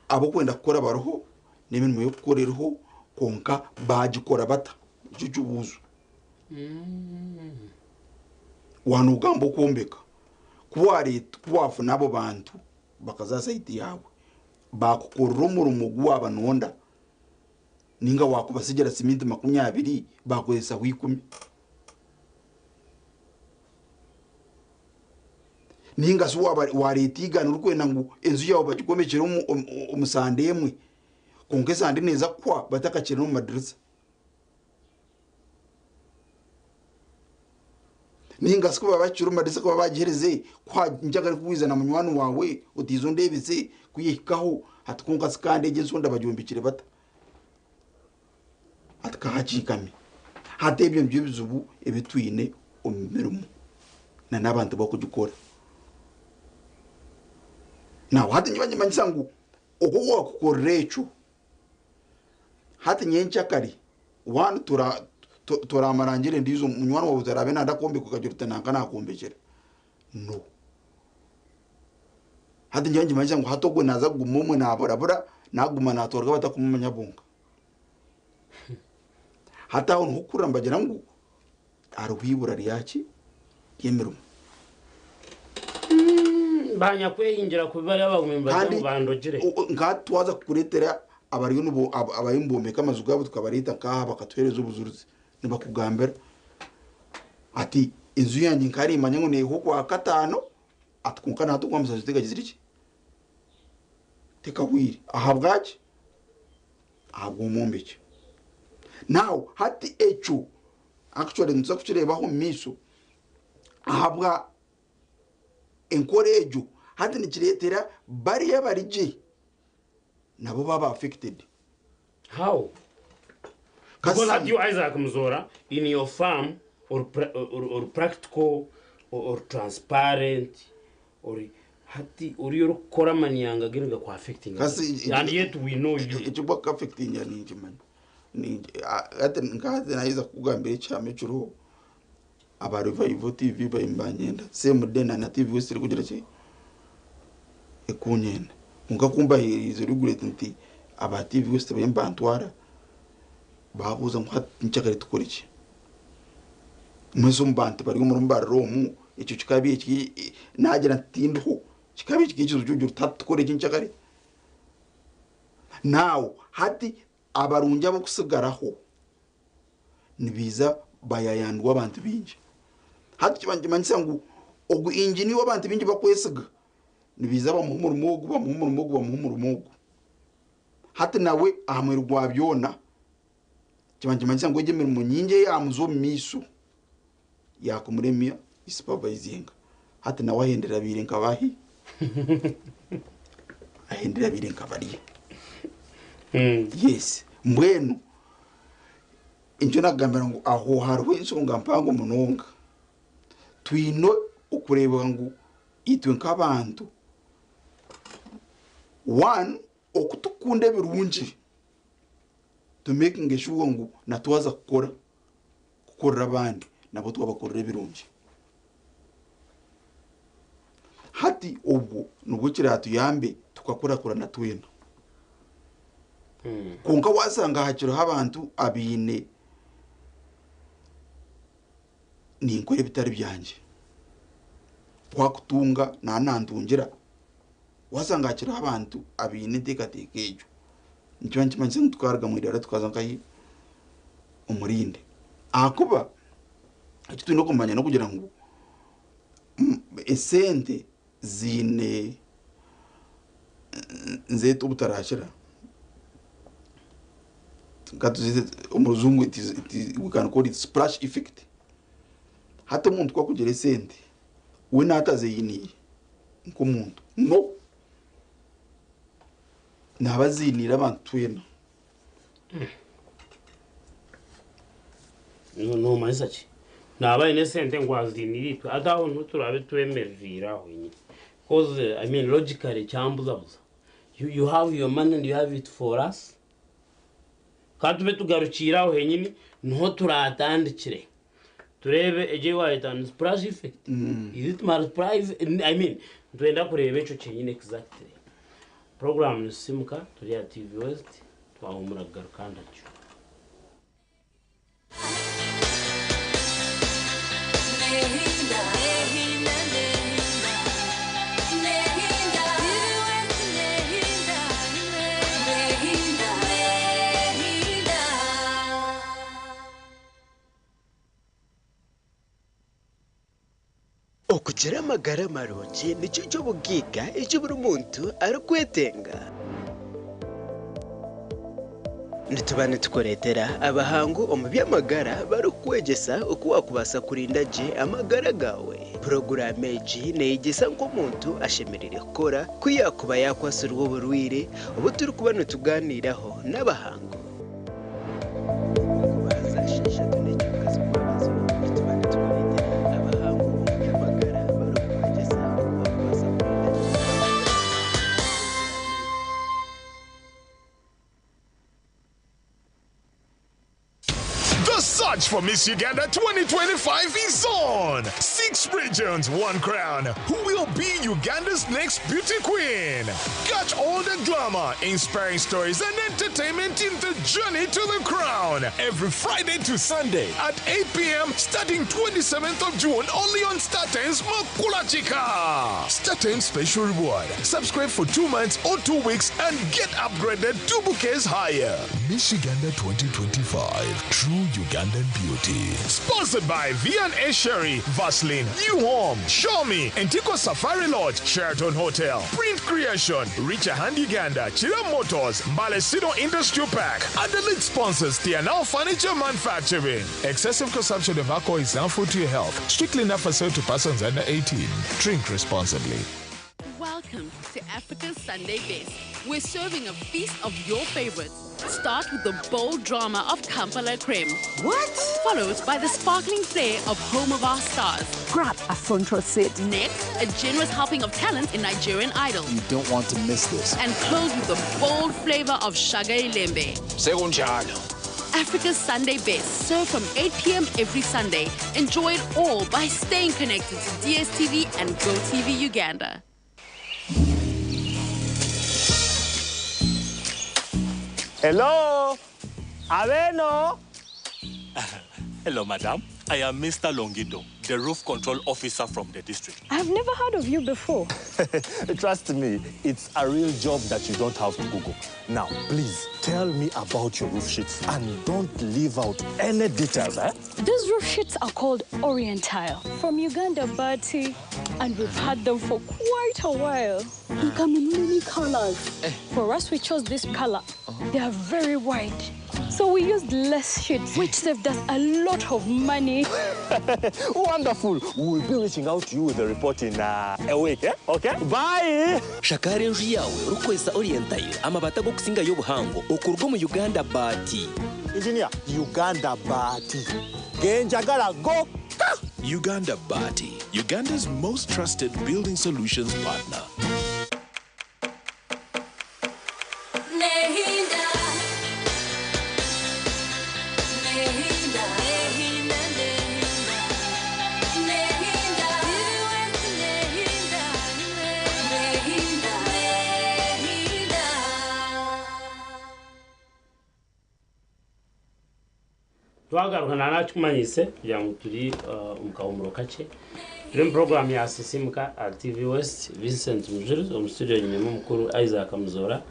abo kwenda gukora baroho n'ibintu yo gukoreraho konka bagikora bata icyo cyubuzo wanugambo kombeka kuwari kwafu nabo bantu bakaza site yawe bakukorera umurumo gwabanonda ninga wakubasigera simenti 20 bakwesa wikumi ninga so waretigana urukwenda ngo enzu yawo bagikomekera umusande yemwe konke sande neza kwa batakakira no madrasa ninga siko babakira madrasa ko babagihereze kwa njagara kuwizana munywano wawe utizo ndebese kuyikaho hatukonka skande gensonda bajombikire bata atkahachikami hatebyo byibizubu ebitwine umirumu na nabantu bakugikora na hati nyibanye manyisangu uko wakukorecho hati nyenchakari wan tura amarangire ndizo munywano wa uzarabe nanda kombe kukajuruta nanga nakombekera no hati nyibanye manyisangu hatogwe naza gumumwe naborabora naguma natorga batakumanya bunga hata on hukura mbagira ngo aruhibura ryaki yemerumo banya kwehingira kubara bagumemba bandogere ngatwaza kuretera abariyo nubo abayimbomeka amazu gabo tukabarita kaha bakatwereza ubuzuruzi nibakugambera ati inzu yanjye nkari manyango neho kwa katano atkunkana hatu kwa musazi tegagiziriki tekawiri ahabwaje ahagumombeke now hati echo actually ntuza kukirebaho miso ahabwa enkora ejo hati nikiretera bariya barije nabo baba affected. How? Because had you Isaac Mzora in your farm or practical or transparent or hati or your kora manyanga ginga kwa affecting and yet we know you it's about affecting ya ninji man ninji hati nkaze na Isaac kugambira cyame cyuro aba revival TV bayimbanyenda same dena na TV wese kugira cyo ekunyenda ngakumba izo regulate nti aba TV wese bayimbantwara babuza ngo nchakare tukora iki mwezo mbante bari mu rumba romu icyo kikabi iki nagira ntinduho kikabi iki kizo jujuru tatukora iki nchakare now hati abarunja bo kusigaraho nibiza bayayandwa abantu binji hati kibanje manisa ngo ogu engineer w'abantu binji bakwesiga nibiza bamuhumura umugu hati nawe ahamwerwa byona kibanje manisa ngo ejemera umunyinge yamuzo miso yakumuremia isipabayizinga hati nawe ahendera birenga bahi ahendera birenga bari yes mbwenu injo nagambira ngo aho hariho insonga mpango munonga twino ukureba ngo itwe nk'abantu one okutukunde birungi to making sure ngo natwaza gukora abandi nabo twabakorera birungi hati ubu nubwo kiratu yambe tukakora na twena kunka wasanga hakiro abantu abine ni inkore bitari byanje kwakutunga nanandungira wasanga hakiro abantu abine tekatekejo nicyo nkimanze tukaraga mu irara tukaza nkayi umurinde akuba icyo no kumanya no kugira ngo esente zine nzeto butarashira gatuzize umuzungu we can call it splash effect hata umuntu kwa kugera esente we nataze yini nko umuntu no nabazinira abantu twena no maisachi naba ine sente ngwazinira ataho ntuturabe twemevira aho nyine because I mean logically chambuza you have your money and you have it for us katube tugarukira aho henyine no turatandikire turebe eje wahita splash effect is it multiply I mean twenda kureba ico cyenyine exactly program simuka turi ya TV West twahumura garukanda cyo okugira amagara marungi nicyo cyo bugiga icyo buri muntu arikwetenga nitubane tukoretera abahangu omu by'amagara barukwegesa uko wakubasa kurinda je amagara gawe porogaramu eji neyigesa nk'omuntu ashemerere kukora kuyakuba yakwasirwa uburwire ubu turi kuba nituganiraho n'abahangu Search for Miss Uganda 2025 is on. 6 regions, 1 crown. Who will be Uganda's next beauty queen? Catch all the glamour, inspiring stories, and entertainment in the journey to the crown. Every Friday to Sunday at 8 p.m. starting 27th of June only on StarTimes Makula Chika. StarTimes special reward. Subscribe for 2 months or 2 weeks and get upgraded 2 bouquets higher. Miss Uganda 2025. True Uganda and beauty. Sponsored by V&A Sherry, Vaseline, New Home, Show Me, Antico Safari Lodge, Sheraton Hotel, Print Creation, Richa Hand Uganda, Chira Motors, Balesino Industrial Park, and the lead sponsors, Tianao Furniture Manufacturing. Excessive consumption of alcohol is harmful to your health. Strictly not for sale to persons under 18. Drink responsibly. Welcome to Africa's Sunday Best. We're serving a feast of your favorites. Start with the bold drama of Kampala Creme. What? Followed by the sparkling flair of Home of Our Stars. Grab a front row seat. Next, a generous helping of talent in Nigerian Idol. You don't want to miss this. And close with the bold flavor of Shaga Ilembe. Africa's Sunday Best, served from 8 p.m. every Sunday. Enjoy it all by staying connected to DSTV and GoTV Uganda. Hello? Aveno? Hello, madam. I am Mr. Longido, the roof control officer from the district. I've never heard of you before. Trust me, it's a real job that you don't have to Google. Now, please, tell me about your roof sheets and don't leave out any details, eh? These roof sheets are called Orientile from Uganda, Bati, and we've had them for quite a while. They come in many colors. For us, we chose this color. They are very wide. So we used less sheets, which saved us a lot of money. Wonderful. We'll be reaching out to you with a report in a week, eh? Okay? Bye! Shakari enju yawe urukwesa Orientile amabata go kusinga y'obuhango okurwa mu Uganda Bati. Engineer, Uganda Bati. Genjagala go! Uganda Bati, Uganda's most trusted building solutions partner. twagaruka nanakikumanyise kugira ngo turi umukawumuro kake turi mu program ya Sisimuka TV West. Vincent Mujuru mu studio nyine mukuru Isaac Muzora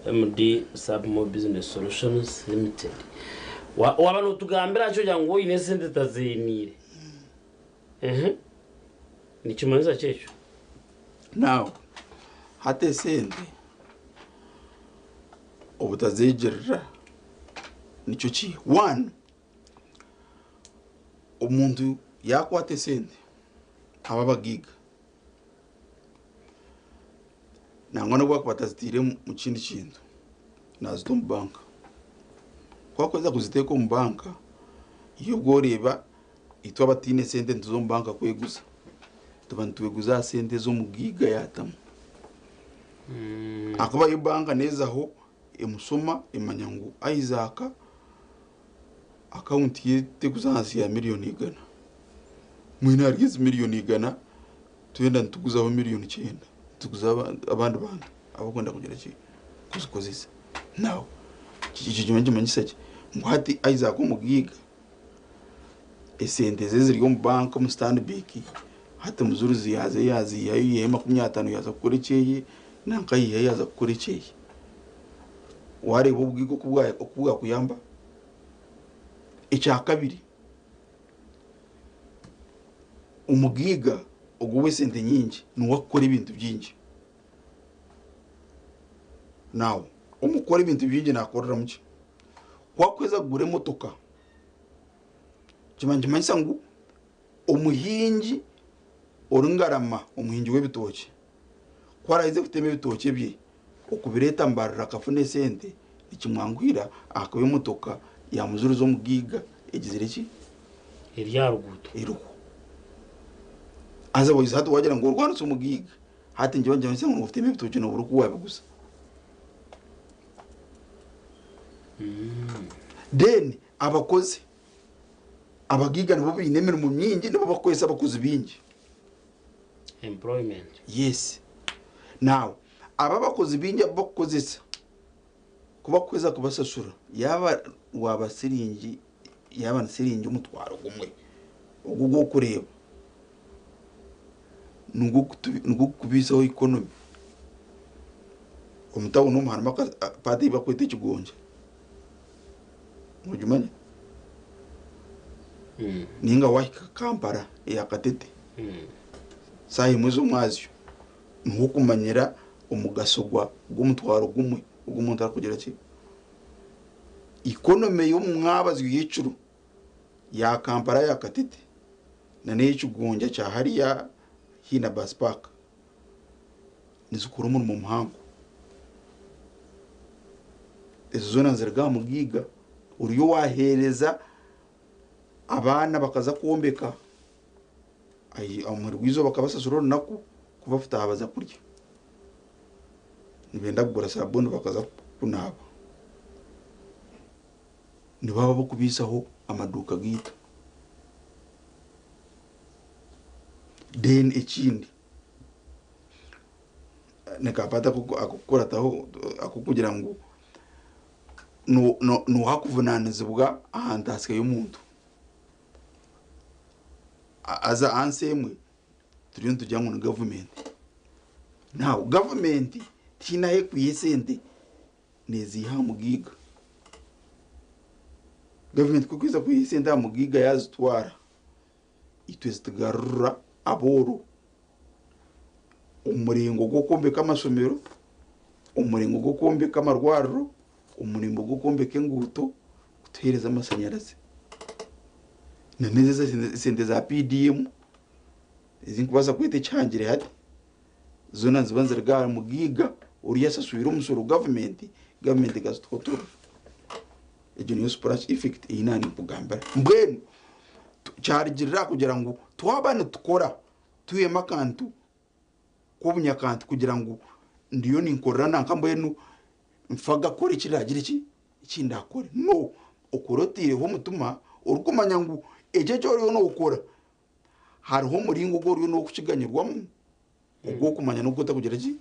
MD Submo Business Solutions Limited. Wabano tugambira cyo kugira ngo ine sente tazinire nikimanza cyecho now hate sente obutazijira nicyo ki one umuntu yakwate sente ababagiga nangwa no kwatazitire mu kindi kintu nazito mu banka kwakweza kuziteka mu banka iyo goreba itwa batine sente ntuzo mu banka kweguza tubantuweguza sente zo mugiga yatamu akuba iyo banka nezaho emusoma emanyangu Isaac account yete kuzansi ya miliyoni 100 mwina arize miliyoni 100 twenda ntuguzaho miliyoni 9 tuguza abandi bantu abakonda kugira ki kuzikozisa now kijijimanje manyisake ngwati Isaac umugiga esente ziri mu bank mu Stanbic hata muzuruzi yaze yayi 50 yaza kurekeye nankayi yaza kurekeye wari bubwiko kubwa kuyamba icya kabiri umugiga uguwe sente nyingi nuwakora ibintu byingi nawe umukora ibintu byingi nakorera muki kwakweza gure motoka kimanje manyisangu umuhingi orungarama umuhingi w'ebitoki kwaraize kutema ebitoki bye okubireta mbarira kafune sente nikimwangwira akabe motoka ya muzuru zo mugiga egizire ki irya ruguto iruko aza boyiza hatu wagira ngo rwanutse umugiga hati njye banje nse ngo ufite ibitoki no buruku wabe gusa then abakozi abagiga nabo binemera mu myingi nabo bakwesa abakozi bingi employment yes now aba bakozi bingi bakozesa kuba kweza kubasasura yaba wabasiringi yaba nsiringi umutwaro gumwe ugugo kureba nugo kubisaho economy umutawo no muhana pati bakwete kigonje mujumanye ninga wahika Kampala ya Katete sahi mwezo mwazyo nukumanyira umugaso gw'umutwaro gumwe umuntu arakugira ki economy yo mwabazyo yicuru ya Kampala ya Katete na n'ekigonja cya hariya hina bus park nizukura mu muhango ezo zona nzirga mugiga uriyo wahereza abana bakaza kuombeka amuri gwizo bakabasasura naku kubafita abaza kurya nibenda kugura sabuni bakaza kunaba nibaba bokubisaho amaduka gito den ekindi nekapata akukora taho akukugira ngo no hakuvunanizibwa ahantu hasigaye umuntu aza ansemwe turiyo tujya mu government now government tina he kuyesente neziha mugiga government kukwiza kuyesente mugiga yazitwara itwezitigarura aboro umuringo gwo kombeka amasomero umuringo gwo kombeka amarwariro umurimbo gwo kombeka enguto kutereza amasanyarazi naneze sente za PDM izinkubaza kwite cyangire hati zona zibanze rga mugiga uriya sasubira umusoro government gazitwotura ejo niyo splash effect inani kugambara mbwenu cyarigirira kugira ngo twabane tukora tuye makantu kubunyakantu kugira ngo ndiyo ninkorana nkambwenu mfaga kore kiragire iki ndakore no ukorotire ho mutuma urukumanya ngo eje cyo no ukora hariho muringo go ryo no kuciganyirwamo ubwo kumanya no gota kugira iki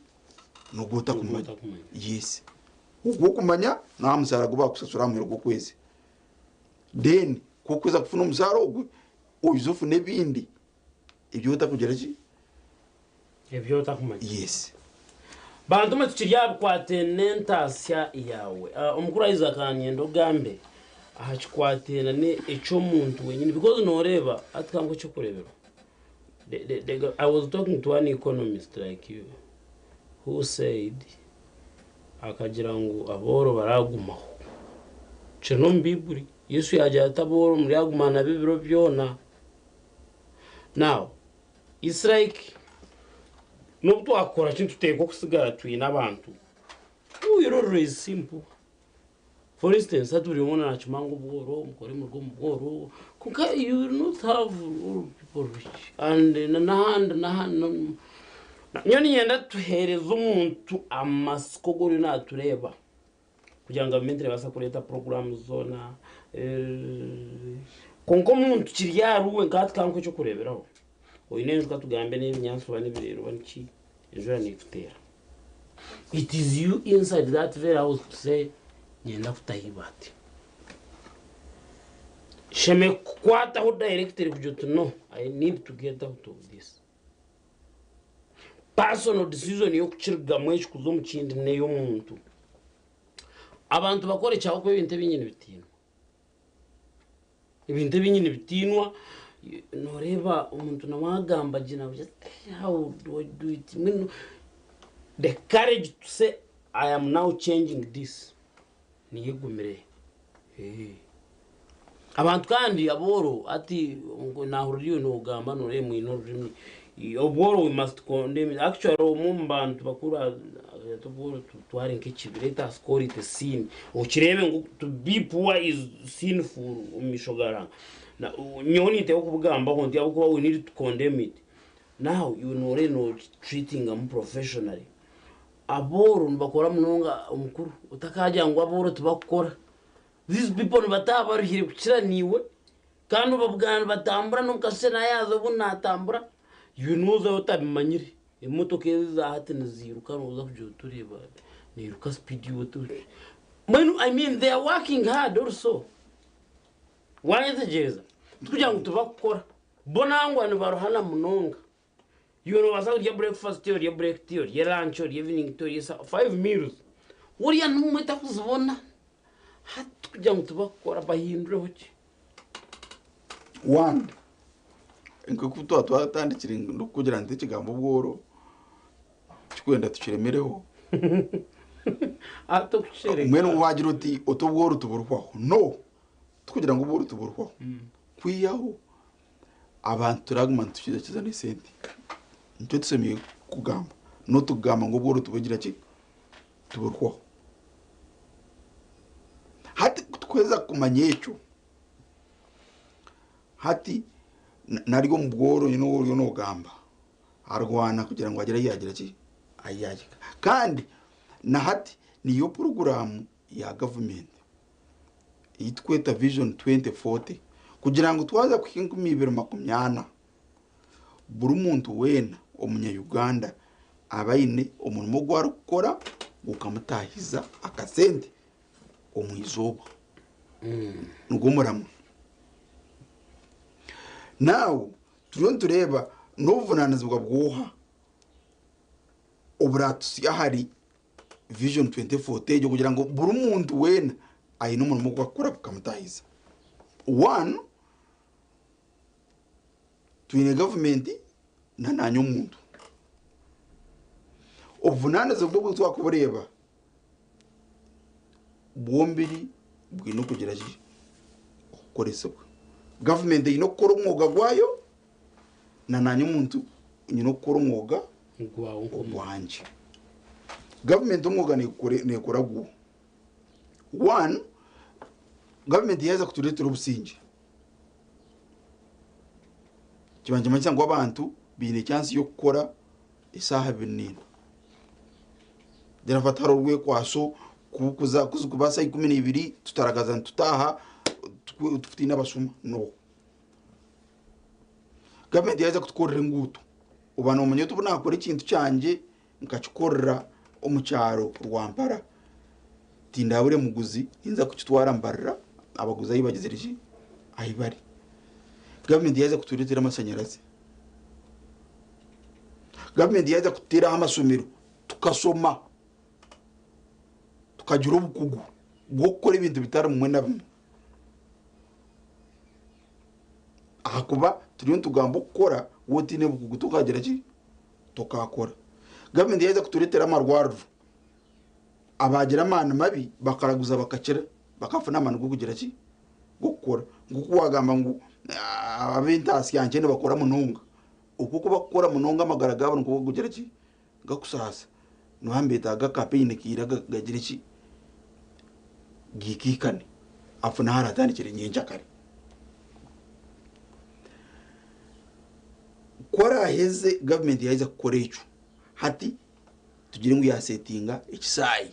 no gota kumanya yes ubwo kumanya na musara go bakusasura mu rugo kwezi then kukweza kufuna umusaro ogwe uyizofu nebindi ibyo utakugira iki ebyo utakumanya yes bantu mtukirya kwate nentasya yawe umukuru ayizakanyendo gambe ahachikwatena ne echo muntu wenyine because noreba atkango cyo kurebera I was talking to an economist like you who said akagira ngo aboro baragumaho cyo mbiburi Yesu yaje ataboro muri agumana bibiro byona now it's like nubwo akora kintu tuteko kusigara twina abantu uyiroro is simple. For instance, that we want to mango boro, boro, you will not have all people rich. And nahan nyoni yenda tuhereza umuntu amaskogori na tureba kugira ngo amentre basa kureta program zona konko umuntu kiryaruwe ngatkanko cyo kureberaho oyinenzwa tugambe n'ibinyanso bane birero baniki ejo nikutera. It is you inside that very house to say nyenda kutahibati sheme kwata ho director kujoto no I need to get out of this personal decision yo kuchirga mweshi kuzomu chindi neyo muntu abantu bakore cyaho ko ibintu binyine bitinwa noreba umuntu namagamba jina how do I do it the courage to say I am now changing this niyegumire abantu kandi aboro ati nahuriyo no gamba no remwe no rimi oboro we must condemn actually umumbantu bakura tuboro twari nk'ikibireta score it scene ukirebe ngo to be poor is sinful umishogara na nyoni te okubugamba ho ndi abuko we need to condemn it now you know treating them professionally aboro mbakora munonga umukuru utakajya ngo aboro tubakora these people batabarihire kukiraniwe kandi babugana batambura no kasena yazo bunatambura you know that utabimanyire imotoke za hati niziruka no za kujotureba niruka speed yotu I mean they are working hard also why is jeza tukugira ngo tubakora bonangwa ni barohana munonga you know wasa your breakfast your break your lunch your evening your 5 meals uriya numeta kuzibona hatukugira ngo tubakora bahindure hoki one nk'uko twatandikira kugira ngo ikigambo bworo kikwenda tukiremereho mwene wagira uti utubworo tuburwaho no tukugira ngo ubworo tuburwaho kwiyaho abantu turaguma tukiza n'isenti nicyo tusemiye kugamba no tugamba ngo ubworo tubugira ki tuburwaho hati tweza kumanya icyo hati naryo mu bworo no gamba arwana kugira ngo agere yagira ki ayagika kandi na hati niyo program ya government yitweta vision 2040 kugira ngo twaza kuhinga 2020 buri muntu wena umunya Uganda abayine umuntu gwara gukora ukamutahiza akasente omwizoba ngumuramu now tureba n'ubuvunanizwa bwoha oburatusi ahari vision 2040 kugira ngo buri muntu wena ayine umuntu gwakora ukamutahiza one twine government na nanyo muntu obuvunanizwa bwo twakubureba bombiri bwino kugira ki koresebwa government ino kora umwuga gwayo na nanyo muntu ino kora umwuga gwanje government umwuga ne kora gwo one government yaza kutuletera obusinge kibanje cyangwa abantu bine chance yo gukora isaha binini derafataro rwe kwaso kubasa 12 tutaragaza tutaha tufite n'abasuma no government yaza kutukorera ngutu ubana umunye tubona akora ikintu cyanje nkacikorera omucyaro rwampara tindabure muguzi inza kucitwara mbarra abaguzi ayibagizirije ayibari government yaza kuturetera amashanyarazi government yaza kutira amasomero tukasoma tukagira ubukugu bwo gukora ibintu bitari mu mwena bimwe akuba turiyo tugamba gukora wotine bukugu tukagira ki tukakora government yaza kuturetera amarwaru abagira amana mabi bakaraguza bakacira bakafuna amana go kugira ki gukora nguko wagamba ngo abentasi yanje ne bakora mununga ukuko bakora mununga amagara gabo ngo kugira ki gakusasa no hambeta gakapine kira gagira ki gikikane afuna haratandikire nyenja kare kora heze government yaza gukora ico hati tugire ngo yasetinga ikisayi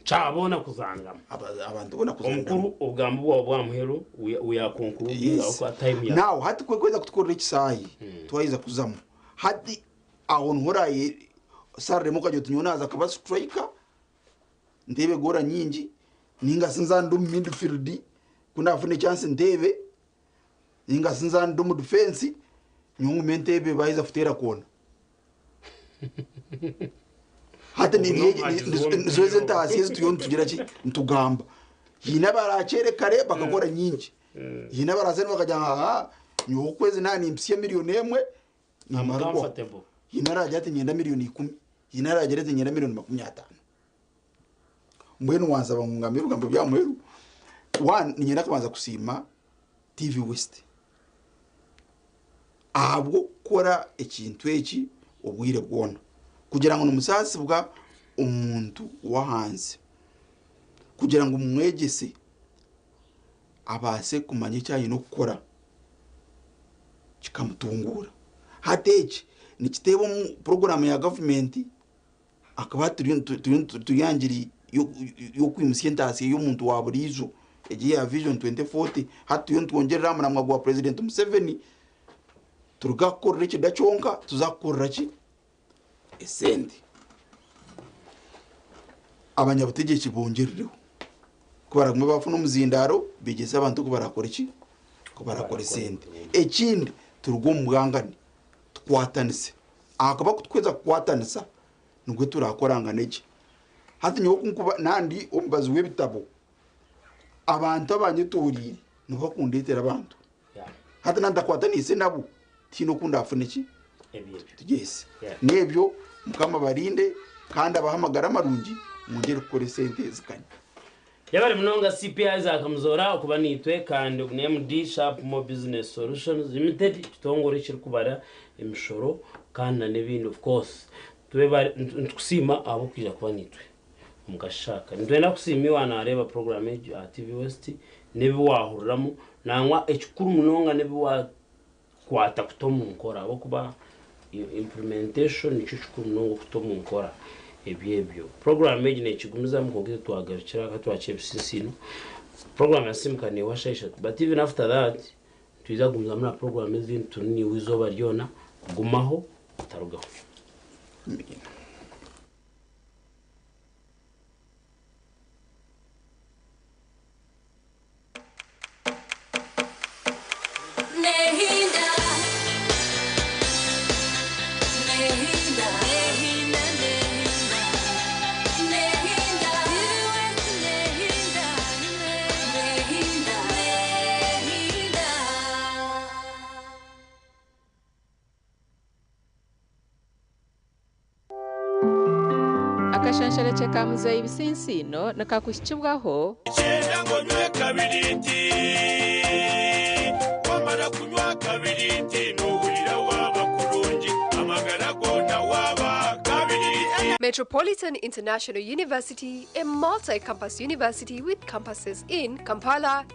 cabona kuzangama abantu bona kuzangama omukuru ubwambu bwa bwamuhero uyakonkuru uko time ya now hati kweza kutukora ikisayi twayiza kuzamo hati aho nhoraye sarre mukaje tunyonaza kaba striker ndebe gora nyingi ninga sinzandu midfield kuna afune chance ndebe ninga sinzandu mu defense nyungu mentebe bayiza futera kona hata nizoze ntasize tuyon tugira ki ntugamba yina baracere kare bakakora nyingi yina barazene bakajya nyokwezi nani mpsiye miliyoni emwe namarwa yina rajya ati nyenda miliyoni 10 yina rajya ati nyenda miliyoni 50 mbwenu wanza bangamira ugambo bya mweru one nyenda kabanza kusima TV West abwo kora ikintu eki obwire bwona kugira ngo numusasi bwa umuntu wahanze kugira ngo umwegese abase kumanya cyayi no gukora kikamutungura hateki ni kitebo mu program ya government akaba tuyangiri yo kwimusientasi yo muntu waburizo egiye ya vision 2040 hatuyo twongerera amana gwa president Museveni turugakora iki dachonka tuzakora ki esende abanyabutegetsi bongerereho kubara kumwe bafuna umuzindaro bigeze abantu ko barakora iki ko barakora esende ekindi turugo mugangane twatanise akaba kutweza kwatanisa nubwo turakorangana iki hati nyo kunkuba nandi ombazi webitabo abantu abanyituriye nuko kundetera abantu hata nandakwataniise nabo tino kunda afuniki ebyo yes nebyo mukama barinde kandi abahamagara marungi mungere kukora sente zikanya yabari munonga CPI zakamuzora okuba nitwe kandi MD Sharp Mo Business Solutions Limited kitongore kiri kubara imishoro kandi n'ibindi of course tukusima abo kujya kuba nitwe mugashaka ndwenda kusima iwana areba program ya TV West nebi wahuramo nangwa ekikuru munonga nebi wa kwata kutomu nkora abo kuba implementation nicyo kikuru munonga kutomu nkora ebyo program ejine kigumiza mukongeze twagarukira katwache bisisino program yasimkane washaisha but even after that tuiza gumza muri program ezindi tunini wizoba ryona gumaho tarugaho akashanshara cyakamuza ibisinzino nakakushyibwaho icyenda ngo nywe kabiriti wamara kunywa kabiriti nuhurira waba kurungi amagara gona waba kabiriti. Metropolitan International University, a multi-campus university with campuses in Kampala,